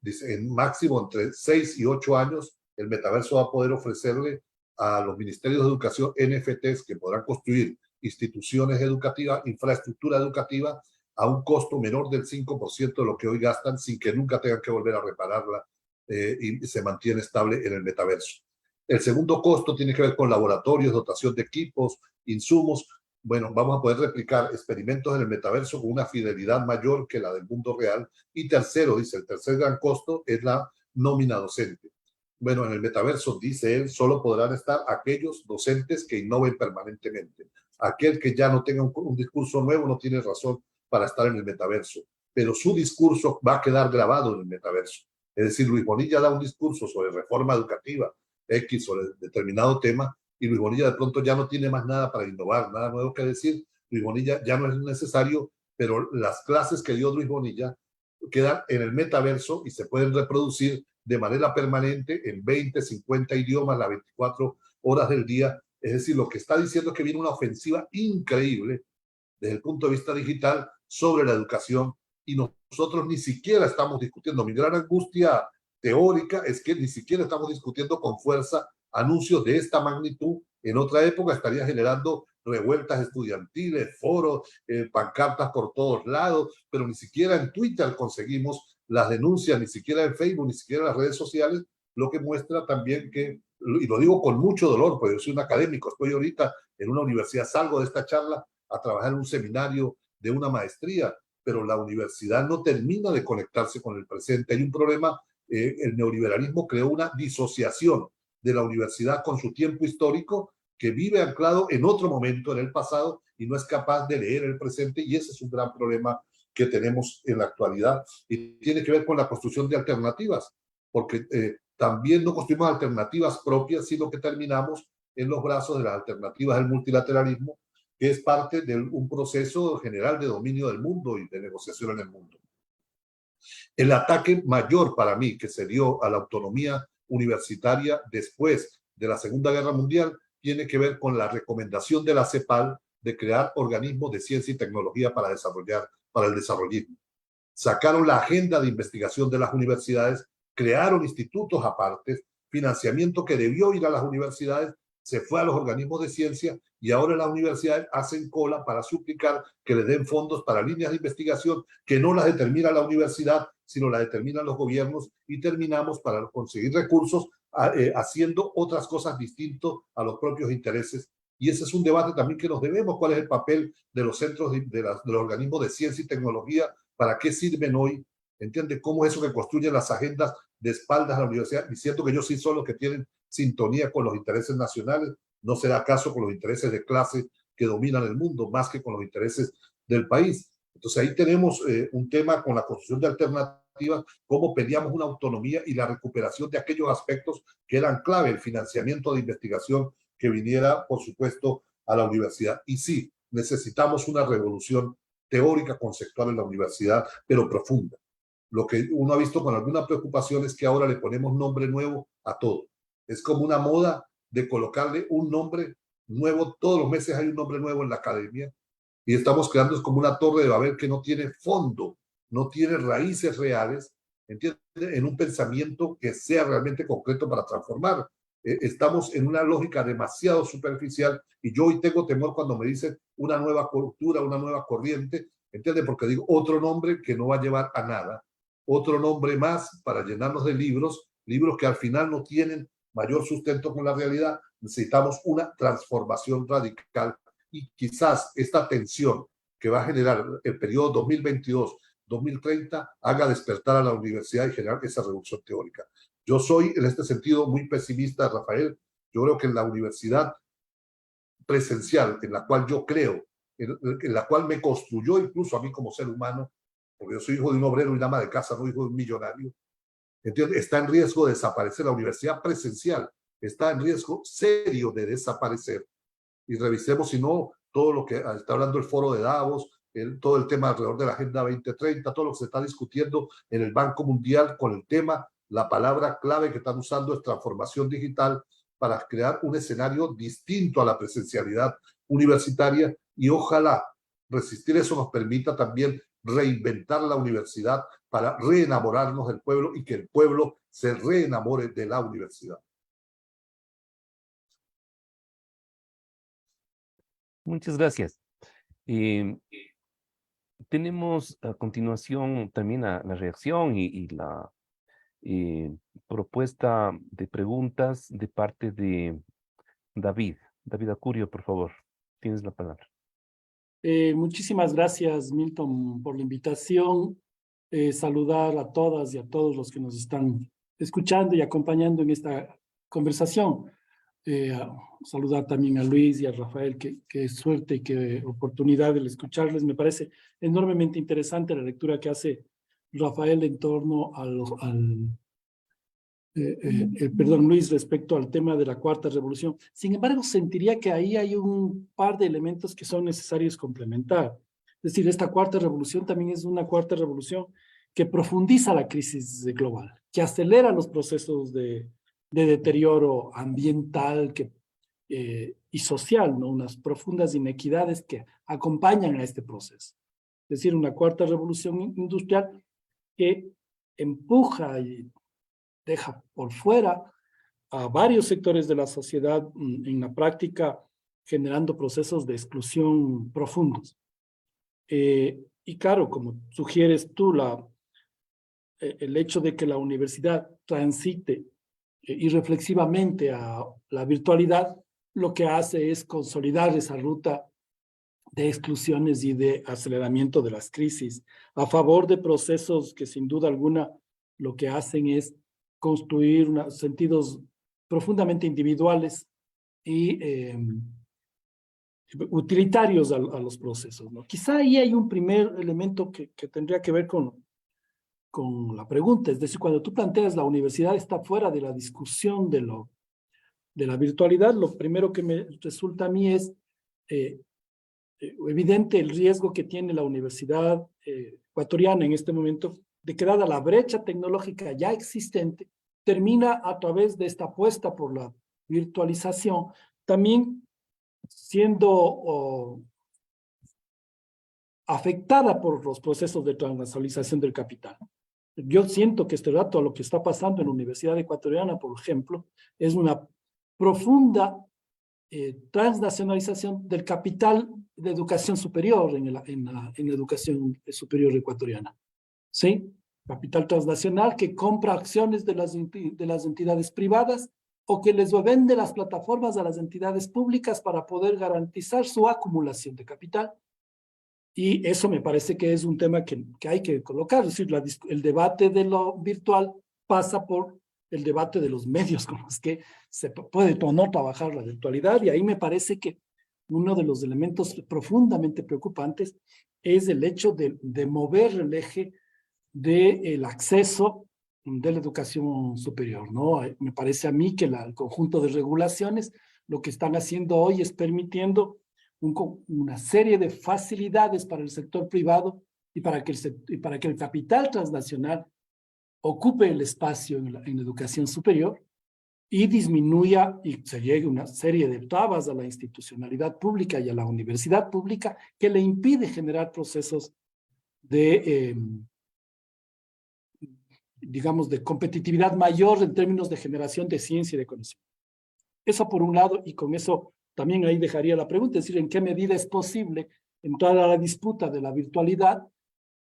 Dice, en máximo entre 6 y 8 años, el metaverso va a poder ofrecerle a los ministerios de educación NFTs que podrán construir instituciones educativas, infraestructura educativa, a un costo menor del 5% de lo que hoy gastan, sin que nunca tengan que volver a repararla, y se mantiene estable en el metaverso. El segundo costo tiene que ver con laboratorios, dotación de equipos, insumos. Bueno, vamos a poder replicar experimentos en el metaverso con una fidelidad mayor que la del mundo real. Y tercero, dice, el tercer gran costo es la nómina docente. Bueno, en el metaverso, dice él, solo podrán estar aquellos docentes que innoven permanentemente. Aquel que ya no tenga un discurso nuevo no tiene razón para estar en el metaverso, pero su discurso va a quedar grabado en el metaverso. Es decir, Luis Bonilla da un discurso sobre reforma educativa, X, sobre determinado tema, y Luis Bonilla de pronto ya no tiene más nada para innovar, nada nuevo que decir. Luis Bonilla ya no es necesario, pero las clases que dio Luis Bonilla quedan en el metaverso y se pueden reproducir de manera permanente en 20, 50 idiomas, las 24 horas del día. Es decir, lo que está diciendo es que viene una ofensiva increíble desde el punto de vista digital sobre la educación, y nosotros ni siquiera estamos discutiendo. Mi gran angustia teórica es que ni siquiera estamos discutiendo con fuerza anuncios de esta magnitud. En otra época estaría generando revueltas estudiantiles, foros, pancartas por todos lados, pero ni siquiera en Twitter conseguimos las denuncias, ni siquiera en Facebook, ni siquiera en las redes sociales, lo que muestra también que, y lo digo con mucho dolor, porque yo soy un académico, estoy ahorita en una universidad, salgo de esta charla a trabajar en un seminario de una maestría, pero la universidad no termina de conectarse con el presente. Hay un problema, el neoliberalismo creó una disociación de la universidad con su tiempo histórico, que vive anclado en otro momento, en el pasado, y no es capaz de leer el presente, y ese es un gran problema que tenemos en la actualidad, y tiene que ver con la construcción de alternativas, porque también no construimos alternativas propias, sino que terminamos en los brazos de las alternativas del multilateralismo, que es parte de un proceso general de dominio del mundo y de negociación en el mundo. El ataque mayor para mí que se dio a la autonomía universitaria después de la Segunda Guerra Mundial tiene que ver con la recomendación de la CEPAL de crear organismos de ciencia y tecnología para el desarrollismo. Sacaron la agenda de investigación de las universidades, crearon institutos aparte, financiamiento que debió ir a las universidades se fue a los organismos de ciencia, y ahora las universidades hacen cola para suplicar que les den fondos para líneas de investigación que no las determina la universidad, sino las determinan los gobiernos, y terminamos para conseguir recursos haciendo otras cosas distintas a los propios intereses. Y ese es un debate también que nos debemos: cuál es el papel de los centros de los organismos de ciencia y tecnología, para qué sirven hoy, ¿entiende? ¿Cómo es eso que construyen las agendas de espaldas a la universidad, diciendo que ellos sí son los que tienen sintonía con los intereses nacionales? ¿No será acaso con los intereses de clase que dominan el mundo más que con los intereses del país? Entonces ahí tenemos un tema con la construcción de alternativas educativas, cómo pedíamos una autonomía y la recuperación de aquellos aspectos que eran clave, el financiamiento de investigación que viniera, por supuesto, a la universidad. Y sí, necesitamos una revolución teórica, conceptual en la universidad, pero profunda. Lo que uno ha visto con alguna preocupación es que ahora le ponemos nombre nuevo a todo. Es como una moda de colocarle un nombre nuevo. Todos los meses hay un nombre nuevo en la academia y estamos creando es como una torre de Babel que no tiene fondo, no tiene raíces reales, ¿entiende? En un pensamiento que sea realmente concreto para transformar. Estamos en una lógica demasiado superficial y yo hoy tengo temor cuando me dicen una nueva cultura, una nueva corriente, ¿entiende? Porque digo otro nombre que no va a llevar a nada, otro nombre más para llenarnos de libros, libros que al final no tienen mayor sustento con la realidad. Necesitamos una transformación radical y quizás esta tensión que va a generar el periodo 2022-2030 haga despertar a la universidad y generar esa revolución teórica. Yo soy en este sentido muy pesimista, Rafael. Yo creo que en la universidad presencial, en la cual yo creo, en la cual me construyó incluso a mí como ser humano, porque yo soy hijo de un obrero y ama de casa, no hijo de un millonario, ¿entiendes? Está en riesgo de desaparecer. La universidad presencial está en riesgo serio de desaparecer. Y revisemos, si no, todo lo que está hablando el foro de Davos, todo el tema alrededor de la Agenda 2030, todo lo que se está discutiendo en el Banco Mundial con el tema, la palabra clave que están usando es transformación digital para crear un escenario distinto a la presencialidad universitaria y ojalá resistir eso nos permita también reinventar la universidad para reenamorarnos del pueblo y que el pueblo se reenamore de la universidad. Muchas gracias. Tenemos a continuación también la reacción y la propuesta de preguntas de parte de David. David Acurio, por favor, tienes la palabra. Muchísimas gracias, Milton, por la invitación. Saludar a todas y a todos los que nos están escuchando y acompañando en esta conversación. Saludar también a Luis y a Rafael, qué suerte y qué oportunidad de escucharles. Me parece enormemente interesante la lectura que hace Rafael en torno perdón, Luis, respecto al tema de la cuarta revolución. Sin embargo, sentiría que ahí hay un par de elementos que son necesarios complementar. Es decir, esta cuarta revolución también es una cuarta revolución que profundiza la crisis global, que acelera los procesos de deterioro ambiental y social, ¿no? Unas profundas inequidades que acompañan a este proceso. Es decir, una cuarta revolución industrial que empuja y deja por fuera a varios sectores de la sociedad en la práctica, generando procesos de exclusión profundos. Y claro, como sugieres tú, el hecho de que la universidad transite irreflexivamente a la virtualidad, lo que hace es consolidar esa ruta de exclusiones y de aceleramiento de las crisis, a favor de procesos que sin duda alguna lo que hacen es construir sentidos profundamente individuales y utilitarios a los procesos, ¿no? Quizá ahí hay un primer elemento que tendría que ver con la pregunta, es decir, cuando tú planteas la universidad está fuera de la discusión de la virtualidad, lo primero que me resulta a mí es evidente el riesgo que tiene la universidad ecuatoriana en este momento de que dada la brecha tecnológica ya existente, termina a través de esta apuesta por la virtualización, también siendo afectada por los procesos de transnacionalización del capital. Yo siento que este rato lo que está pasando en la Universidad Ecuatoriana, por ejemplo, es una profunda transnacionalización del capital de educación superior en la educación superior ecuatoriana. ¿Sí? Capital transnacional que compra acciones de las entidades privadas o que les vende las plataformas a las entidades públicas para poder garantizar su acumulación de capital. Y eso me parece que es un tema que hay que colocar. Es decir, el debate de lo virtual pasa por el debate de los medios con los que se puede o no trabajar la virtualidad. Y ahí me parece que uno de los elementos profundamente preocupantes es el hecho de mover el eje del acceso de la educación superior, ¿no? Me parece a mí que el conjunto de regulaciones lo que están haciendo hoy es permitiendo una serie de facilidades para el sector privado y para que el capital transnacional ocupe el espacio en la educación superior y disminuya y se llegue a una serie de trabas a la institucionalidad pública y a la universidad pública que le impide generar procesos de, digamos, de competitividad mayor en términos de generación de ciencia y de conocimiento. Eso por un lado, y con eso también ahí dejaría la pregunta, es decir, ¿en qué medida es posible entrar a la disputa de la virtualidad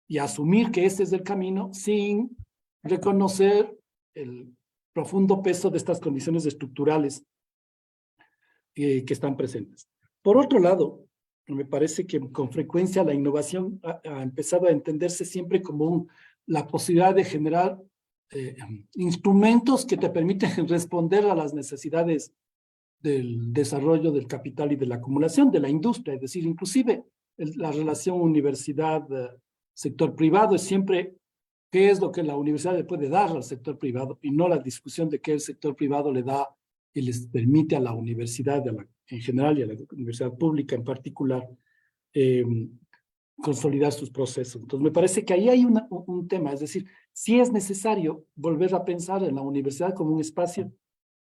y asumir que este es el camino sin reconocer el profundo peso de estas condiciones estructurales que están presentes? Por otro lado, me parece que con frecuencia la innovación ha empezado a entenderse siempre como la posibilidad de generar instrumentos que te permiten responder a las necesidades del desarrollo del capital y de la acumulación de la industria. Es decir, inclusive la relación universidad-sector privado es siempre qué es lo que la universidad le puede dar al sector privado y no la discusión de qué el sector privado le da y les permite a la universidad en general y a la universidad pública en particular consolidar sus procesos. Entonces, me parece que ahí hay un tema, es decir, sí es necesario volver a pensar en la universidad como un espacio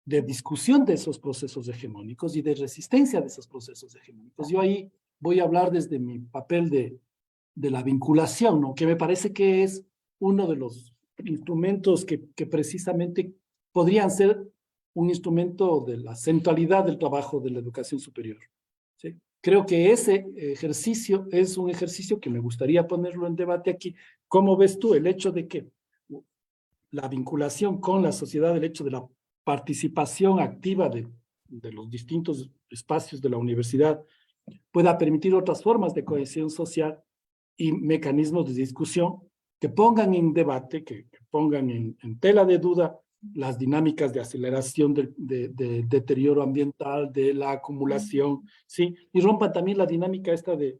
de discusión de esos procesos hegemónicos y de resistencia de esos procesos hegemónicos. Yo ahí voy a hablar desde mi papel de la vinculación, ¿no? Que me parece que es uno de los instrumentos que precisamente podrían ser un instrumento de la centralidad del trabajo de la educación superior, ¿sí? Creo que ese ejercicio es un ejercicio que me gustaría ponerlo en debate aquí. ¿Cómo ves tú el hecho de que la vinculación con la sociedad, el hecho de la participación activa de los distintos espacios de la universidad pueda permitir otras formas de cohesión social y mecanismos de discusión que pongan en debate, que pongan en tela de duda las dinámicas de aceleración de deterioro ambiental, de la acumulación, ¿sí? Y rompan también la dinámica esta de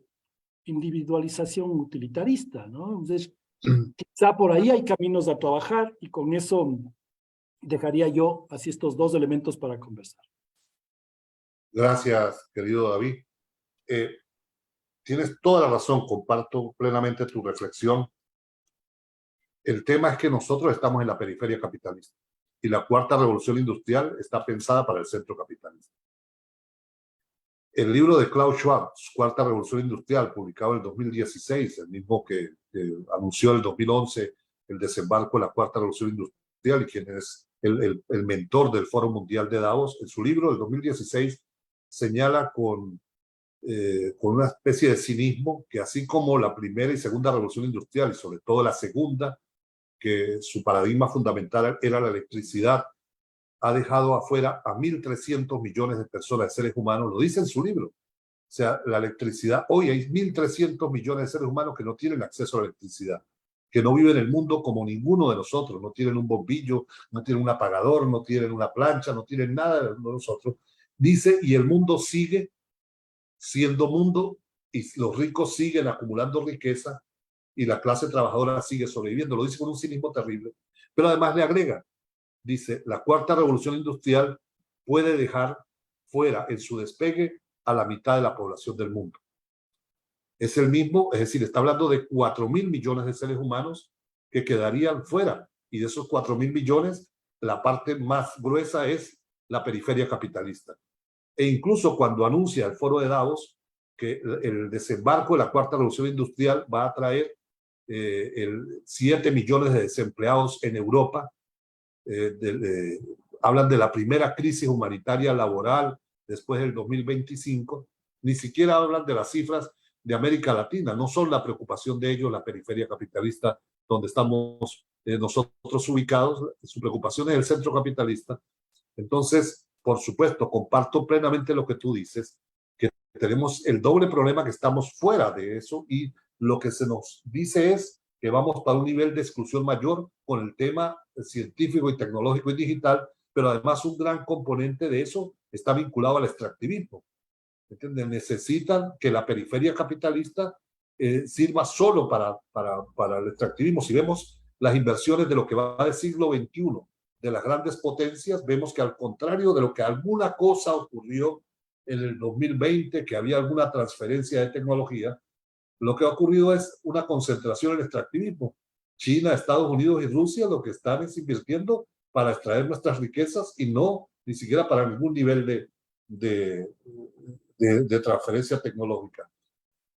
individualización utilitarista, ¿no? Entonces, quizá por ahí hay caminos a trabajar y con eso dejaría yo así estos dos elementos para conversar. Gracias, querido David. Tienes toda la razón, comparto plenamente tu reflexión. El tema es que nosotros estamos en la periferia capitalista y la cuarta revolución industrial está pensada para el centro capitalista. El libro de Klaus Schwab, Cuarta Revolución Industrial, publicado en el 2016, el mismo que anunció en el 2011 el desembarco de la Cuarta Revolución Industrial y quien es el mentor del Foro Mundial de Davos, en su libro del 2016 señala con una especie de cinismo que así como la primera y segunda revolución industrial, y sobre todo la segunda, que su paradigma fundamental era la electricidad, ha dejado afuera a 1.300 millones de personas, de seres humanos, lo dice en su libro. O sea, la electricidad, hoy hay 1.300 millones de seres humanos que no tienen acceso a la electricidad, que no viven el mundo como ninguno de nosotros, no tienen un bombillo, no tienen un apagador, no tienen una plancha, no tienen nada de nosotros. Dice, y el mundo sigue siendo mundo y los ricos siguen acumulando riqueza y la clase trabajadora sigue sobreviviendo. Lo dice con un cinismo terrible, pero además le agrega, dice, la cuarta revolución industrial puede dejar fuera en su despegue a la mitad de la población del mundo. Es el mismo, es decir, está hablando de 4.000 millones de seres humanos que quedarían fuera, y de esos 4.000 millones, la parte más gruesa es la periferia capitalista. E incluso cuando anuncia el Foro de Davos que el desembarco de la cuarta revolución industrial va a traer 7 millones de desempleados en Europa, hablan de la primera crisis humanitaria laboral después del 2025, ni siquiera hablan de las cifras de América Latina, no son la preocupación de ellos la periferia capitalista donde estamos nosotros ubicados, su preocupación es el centro capitalista. Entonces, por supuesto, comparto plenamente lo que tú dices, que tenemos el doble problema que estamos fuera de eso y lo que se nos dice es que vamos para un nivel de exclusión mayor con el tema científico y tecnológico y digital, pero además un gran componente de eso está vinculado al extractivismo. ¿Entienden? Necesitan que la periferia capitalista sirva solo para el extractivismo. Si vemos las inversiones de lo que va del siglo XXI, de las grandes potencias, vemos que al contrario de lo que alguna cosa ocurrió en el 2020, que había alguna transferencia de tecnología, lo que ha ocurrido es una concentración en el extractivismo. China, Estados Unidos y Rusia lo que están es invirtiendo para extraer nuestras riquezas y no ni siquiera para ningún nivel de transferencia tecnológica.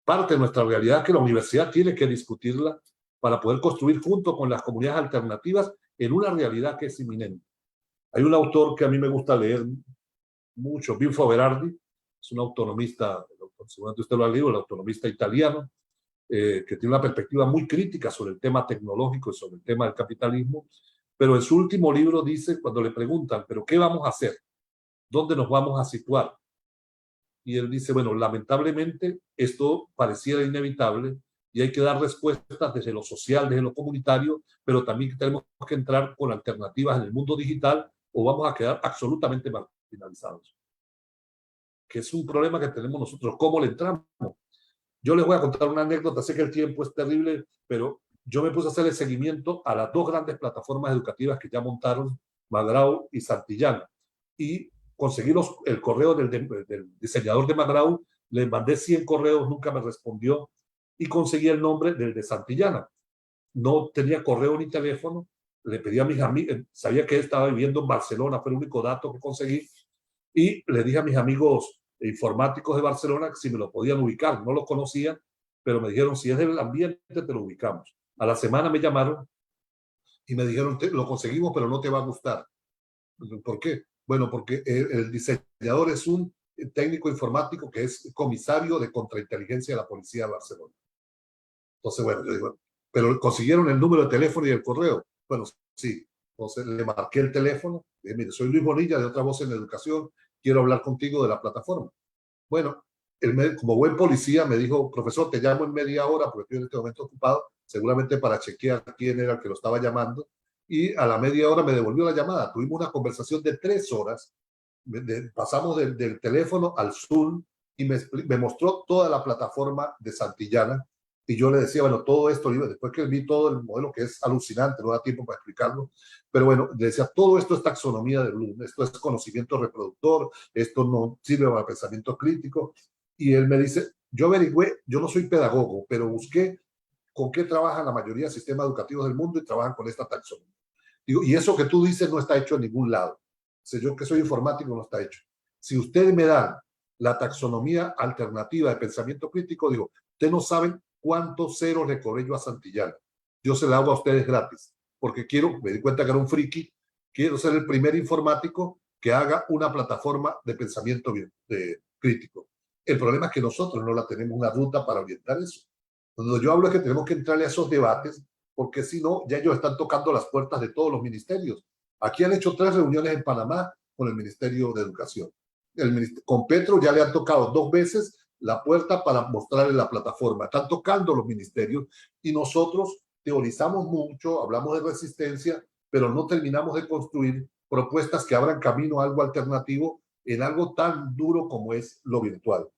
Parte de nuestra realidad que la universidad tiene que discutirla para poder construir junto con las comunidades alternativas en una realidad que es inminente. Hay un autor que a mí me gusta leer mucho, Binfo Berardi, es un autonomista, seguramente usted lo ha leído, el autonomista italiano, que tiene una perspectiva muy crítica sobre el tema tecnológico y sobre el tema del capitalismo, pero en su último libro dice, cuando le preguntan, ¿pero qué vamos a hacer? ¿Dónde nos vamos a situar? Y él dice, bueno, lamentablemente esto pareciera inevitable y hay que dar respuestas desde lo social, desde lo comunitario, pero también tenemos que entrar con alternativas en el mundo digital o vamos a quedar absolutamente marginalizados. Que es un problema que tenemos nosotros. ¿Cómo le entramos? Yo les voy a contar una anécdota, sé que el tiempo es terrible, pero yo me puse a hacer el seguimiento a las dos grandes plataformas educativas que ya montaron, Magrau y Santillana, y conseguí el correo del diseñador de Magrau, le mandé 100 correos, nunca me respondió, y conseguí el nombre del de Santillana. No tenía correo ni teléfono, le pedí a mis amigos, sabía que él estaba viviendo en Barcelona, fue el único dato que conseguí, y le dije a mis amigos informáticos de Barcelona que si me lo podían ubicar. No lo conocían, pero me dijeron, si es del ambiente, te lo ubicamos. A la semana me llamaron y me dijeron, lo conseguimos, pero no te va a gustar. ¿Por qué? Bueno, porque el diseñador es un técnico informático que es comisario de contrainteligencia de la policía de Barcelona. Entonces, bueno, yo digo, pero consiguieron el número de teléfono y el correo. Bueno, sí. Entonces le marqué el teléfono, le dije, mire, soy Luis Bonilla de Otra Voz en la Educación, quiero hablar contigo de la plataforma. Bueno, él como buen policía me dijo, profesor, te llamo en media hora porque estoy en este momento ocupado, seguramente para chequear quién era el que lo estaba llamando, y a la media hora me devolvió la llamada. Tuvimos una conversación de 3 horas, pasamos del teléfono al Zoom y me mostró toda la plataforma de Santillana. Y yo le decía, bueno, todo esto, después que vi todo el modelo, que es alucinante, no da tiempo para explicarlo, pero bueno, le decía, todo esto es taxonomía de Bloom, esto es conocimiento reproductor, esto no sirve para pensamiento crítico. Y él me dice, yo averigüé, yo no soy pedagogo, pero busqué con qué trabajan la mayoría de sistemas educativos del mundo y trabajan con esta taxonomía. Digo, y eso que tú dices no está hecho en ningún lado. O sea, yo que soy informático no está hecho. Si ustedes me dan la taxonomía alternativa de pensamiento crítico, digo, ustedes no saben cuántos ceros le cobré yo a Santillana. Yo se la hago a ustedes gratis, porque me di cuenta que era un friki, quiero ser el primer informático que haga una plataforma de pensamiento crítico. El problema es que nosotros no la tenemos una ruta para orientar eso. Cuando yo hablo es que tenemos que entrarle a esos debates, porque si no, ya ellos están tocando las puertas de todos los ministerios. Aquí han hecho 3 reuniones en Panamá con el Ministerio de Educación. Con Petro ya le han tocado 2 veces la puerta para mostrarle la plataforma. Están tocando los ministerios y nosotros teorizamos mucho, hablamos de resistencia, pero no terminamos de construir propuestas que abran camino a algo alternativo en algo tan duro como es lo virtual.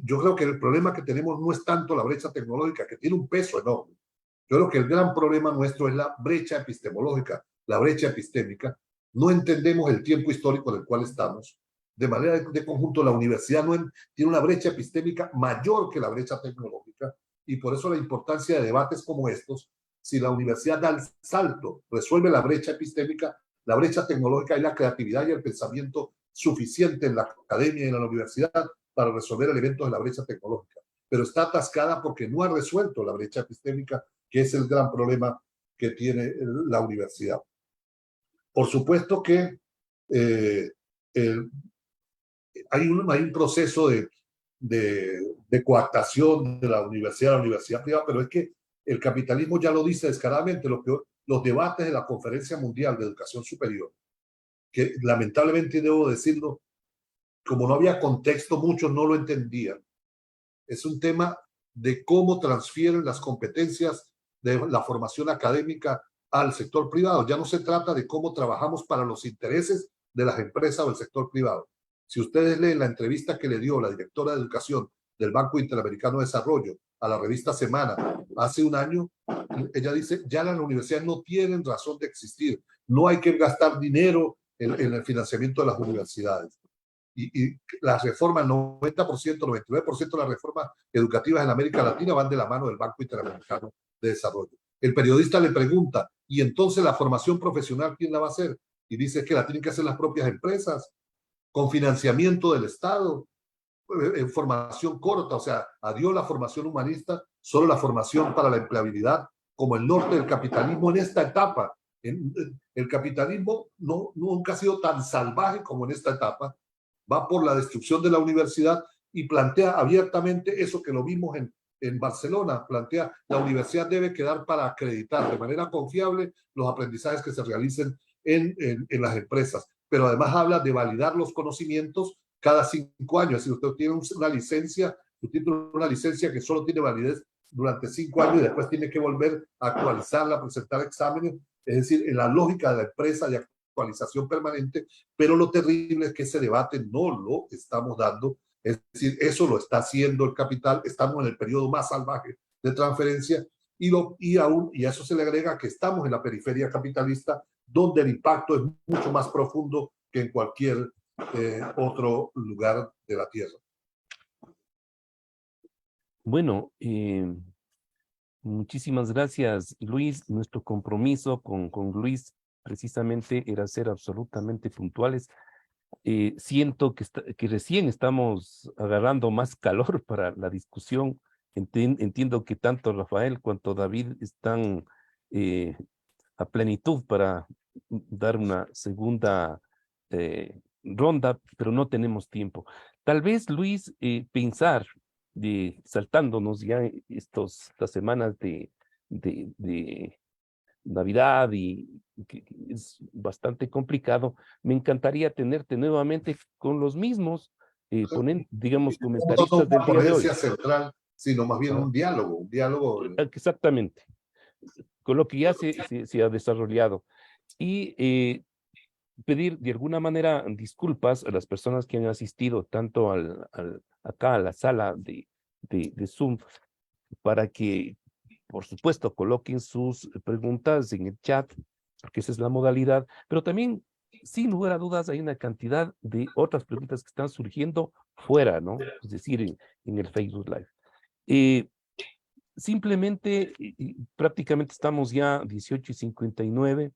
Yo creo que el problema que tenemos no es tanto la brecha tecnológica, que tiene un peso enorme. Yo creo que el gran problema nuestro es la brecha epistemológica, la brecha epistémica. No entendemos el tiempo histórico en el cual estamos. De manera de conjunto, la universidad tiene una brecha epistémica mayor que la brecha tecnológica y por eso la importancia de debates como estos. Si la universidad da el salto, resuelve la brecha epistémica, la brecha tecnológica y la creatividad y el pensamiento suficiente en la academia y en la universidad para resolver elementos de la brecha tecnológica. Pero está atascada porque no ha resuelto la brecha epistémica, que es el gran problema que tiene la universidad. Por supuesto que hay un proceso de coactación de la universidad privada, pero es que el capitalismo ya lo dice descaradamente, los debates de la Conferencia Mundial de Educación Superior, que lamentablemente debo decirlo, como no había contexto, muchos no lo entendían. Es un tema de cómo transfieren las competencias de la formación académica al sector privado. Ya no se trata de cómo trabajamos para los intereses de las empresas o el sector privado. Si ustedes leen la entrevista que le dio la directora de Educación del Banco Interamericano de Desarrollo a la revista Semana hace un año, ella dice, ya las universidades no tienen razón de existir, no hay que gastar dinero en el financiamiento de las universidades. Y las reformas, 90%, 99% de las reformas educativas en América Latina van de la mano del Banco Interamericano de Desarrollo. El periodista le pregunta, ¿y entonces la formación profesional quién la va a hacer? Y dice que la tienen que hacer las propias empresas, con financiamiento del Estado, en formación corta, o sea, adiós la formación humanista, solo la formación para la empleabilidad, como el norte del capitalismo en esta etapa. El capitalismo nunca ha sido tan salvaje como en esta etapa, va por la destrucción de la universidad y plantea abiertamente eso que lo vimos en Barcelona, plantea la universidad debe quedar para acreditar de manera confiable los aprendizajes que se realicen en las empresas, pero además habla de validar los conocimientos cada 5 años. Si usted tiene una licencia, una licencia que solo tiene validez durante 5 años y después tiene que volver a actualizarla, presentar exámenes, es decir, en la lógica de la empresa de actualización permanente, pero lo terrible es que ese debate no lo estamos dando, es decir, eso lo está haciendo el capital, estamos en el periodo más salvaje de transferencia y a eso se le agrega que estamos en la periferia capitalista, donde el impacto es mucho más profundo que en cualquier otro lugar de la Tierra. Bueno, muchísimas gracias, Luis. Nuestro compromiso con Luis precisamente era ser absolutamente puntuales. Siento que recién estamos agarrando más calor para la discusión. Entiendo que tanto Rafael cuanto David están a plenitud para dar una segunda ronda, pero no tenemos tiempo. Tal vez, Luis, pensar, saltándonos ya estas semanas de Navidad y que es bastante complicado, me encantaría tenerte nuevamente con los mismos, digamos, comentaristas del día de hoy. No central, sino más bien un diálogo. Exactamente, con lo que ya se ha desarrollado. Y pedir de alguna manera disculpas a las personas que han asistido tanto acá a la sala de Zoom, para que, por supuesto, coloquen sus preguntas en el chat, porque esa es la modalidad, pero también, sin lugar a dudas, hay una cantidad de otras preguntas que están surgiendo fuera, ¿no? Es decir, en el Facebook Live. Simplemente, prácticamente estamos ya 18:59.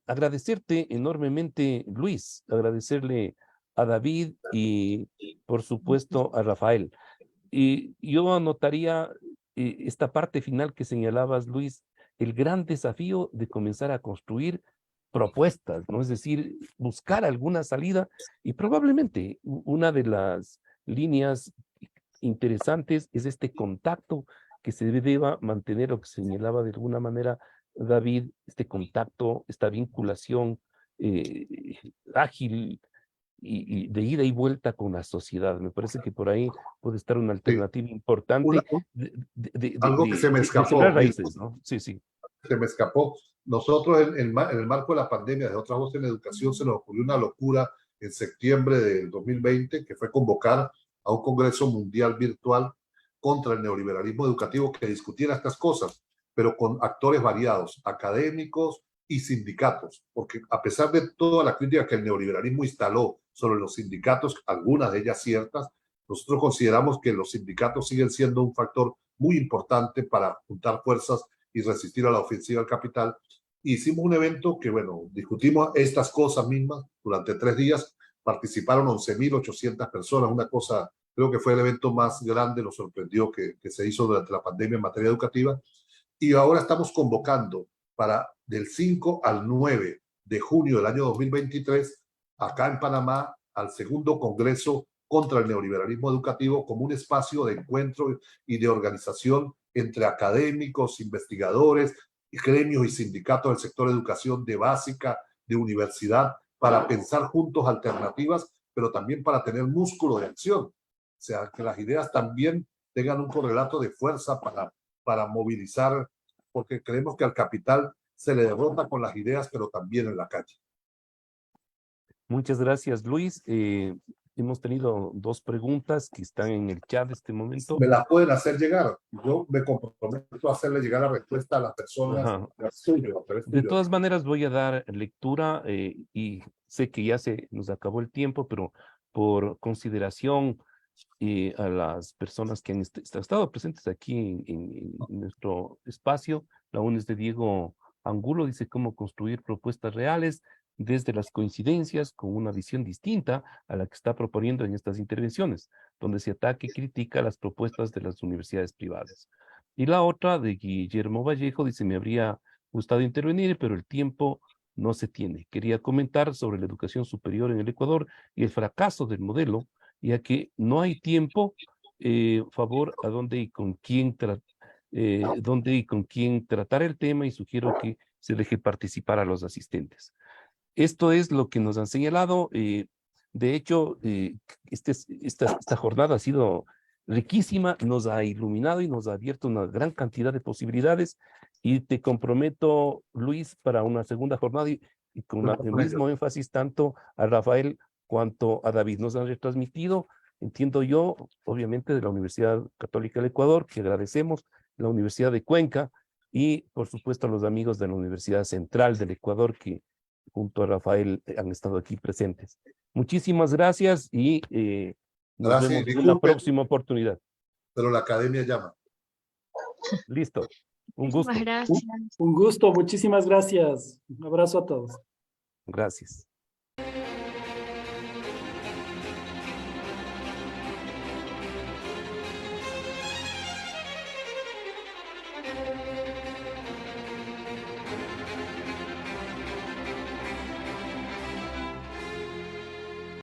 Agradecerte enormemente, Luis, agradecerle a David y, por supuesto, a Rafael. Y yo anotaría esta parte final que señalabas, Luis, el gran desafío de comenzar a construir propuestas, ¿no? Es decir, buscar alguna salida y probablemente una de las líneas interesantes es este contacto que se deba mantener, o que señalaba de alguna manera David, este contacto, esta vinculación ágil y de ida y vuelta con la sociedad. Me parece que por ahí puede estar una alternativa importante algo que se me escapó, de sembrar raíces, ¿no? Sí, sí. Se me escapó. Nosotros en el marco de la pandemia de Otra Voz en Educación se nos ocurrió una locura en septiembre del 2020, que fue convocar a un congreso mundial virtual contra el neoliberalismo educativo que discutiera estas cosas, pero con actores variados, académicos y sindicatos, porque a pesar de toda la crítica que el neoliberalismo instaló sobre los sindicatos, algunas de ellas ciertas, nosotros consideramos que los sindicatos siguen siendo un factor muy importante para juntar fuerzas y resistir a la ofensiva del capital. Hicimos un evento que, bueno, discutimos estas cosas mismas durante 3 días, participaron 11.800 personas, una cosa, creo que fue el evento más grande, nos sorprendió que se hizo durante la pandemia en materia educativa, y ahora estamos convocando para del 5 al 9 de junio del año 2023, acá en Panamá, al segundo Congreso contra el Neoliberalismo Educativo como un espacio de encuentro y de organización entre académicos, investigadores, gremios y sindicatos del sector de educación de básica, de universidad, para pensar juntos alternativas, pero también para tener músculo de acción. O sea, que las ideas también tengan un correlato de fuerza para movilizar, porque creemos que al capital se le derrota con las ideas, pero también en la calle. Muchas gracias, Luis. hemos tenido 2 preguntas que están en el chat de este momento. Me la pueden hacer llegar. Yo me comprometo a hacerle llegar la respuesta a las personas. Ajá. Es tuyo, pero es De tuyo. todas maneras, voy a dar lectura y sé que ya se nos acabó el tiempo, pero por consideración a las personas que han estado presentes aquí en nuestro espacio, la UNES de Diego Angulo dice cómo construir propuestas reales desde las coincidencias con una visión distinta a la que está proponiendo en estas intervenciones, donde se ataca y critica las propuestas de las universidades privadas. Y la otra de Guillermo Vallejo dice, me habría gustado intervenir, pero el tiempo no se tiene. Quería comentar sobre la educación superior en el Ecuador y el fracaso del modelo, ya que no hay tiempo, favor a dónde y con quién tratar el tema, y sugiero que se deje participar a los asistentes. Esto es lo que nos han señalado. De hecho, esta jornada ha sido riquísima, nos ha iluminado y nos ha abierto una gran cantidad de posibilidades, y te comprometo, Luis, para una segunda jornada y con el mismo énfasis tanto a Rafael cuanto a David. Nos han retransmitido, entiendo yo, obviamente de la Universidad Católica del Ecuador, que agradecemos, la Universidad de Cuenca y por supuesto a los amigos de la Universidad Central del Ecuador que junto a Rafael han estado aquí presentes. Muchísimas gracias y nos Gracias, vemos en una disculpen, próxima oportunidad. pero la academia llama. Listo. Un gusto. Muchísimas gracias. Un gusto, muchísimas gracias. Un abrazo a todos. Gracias.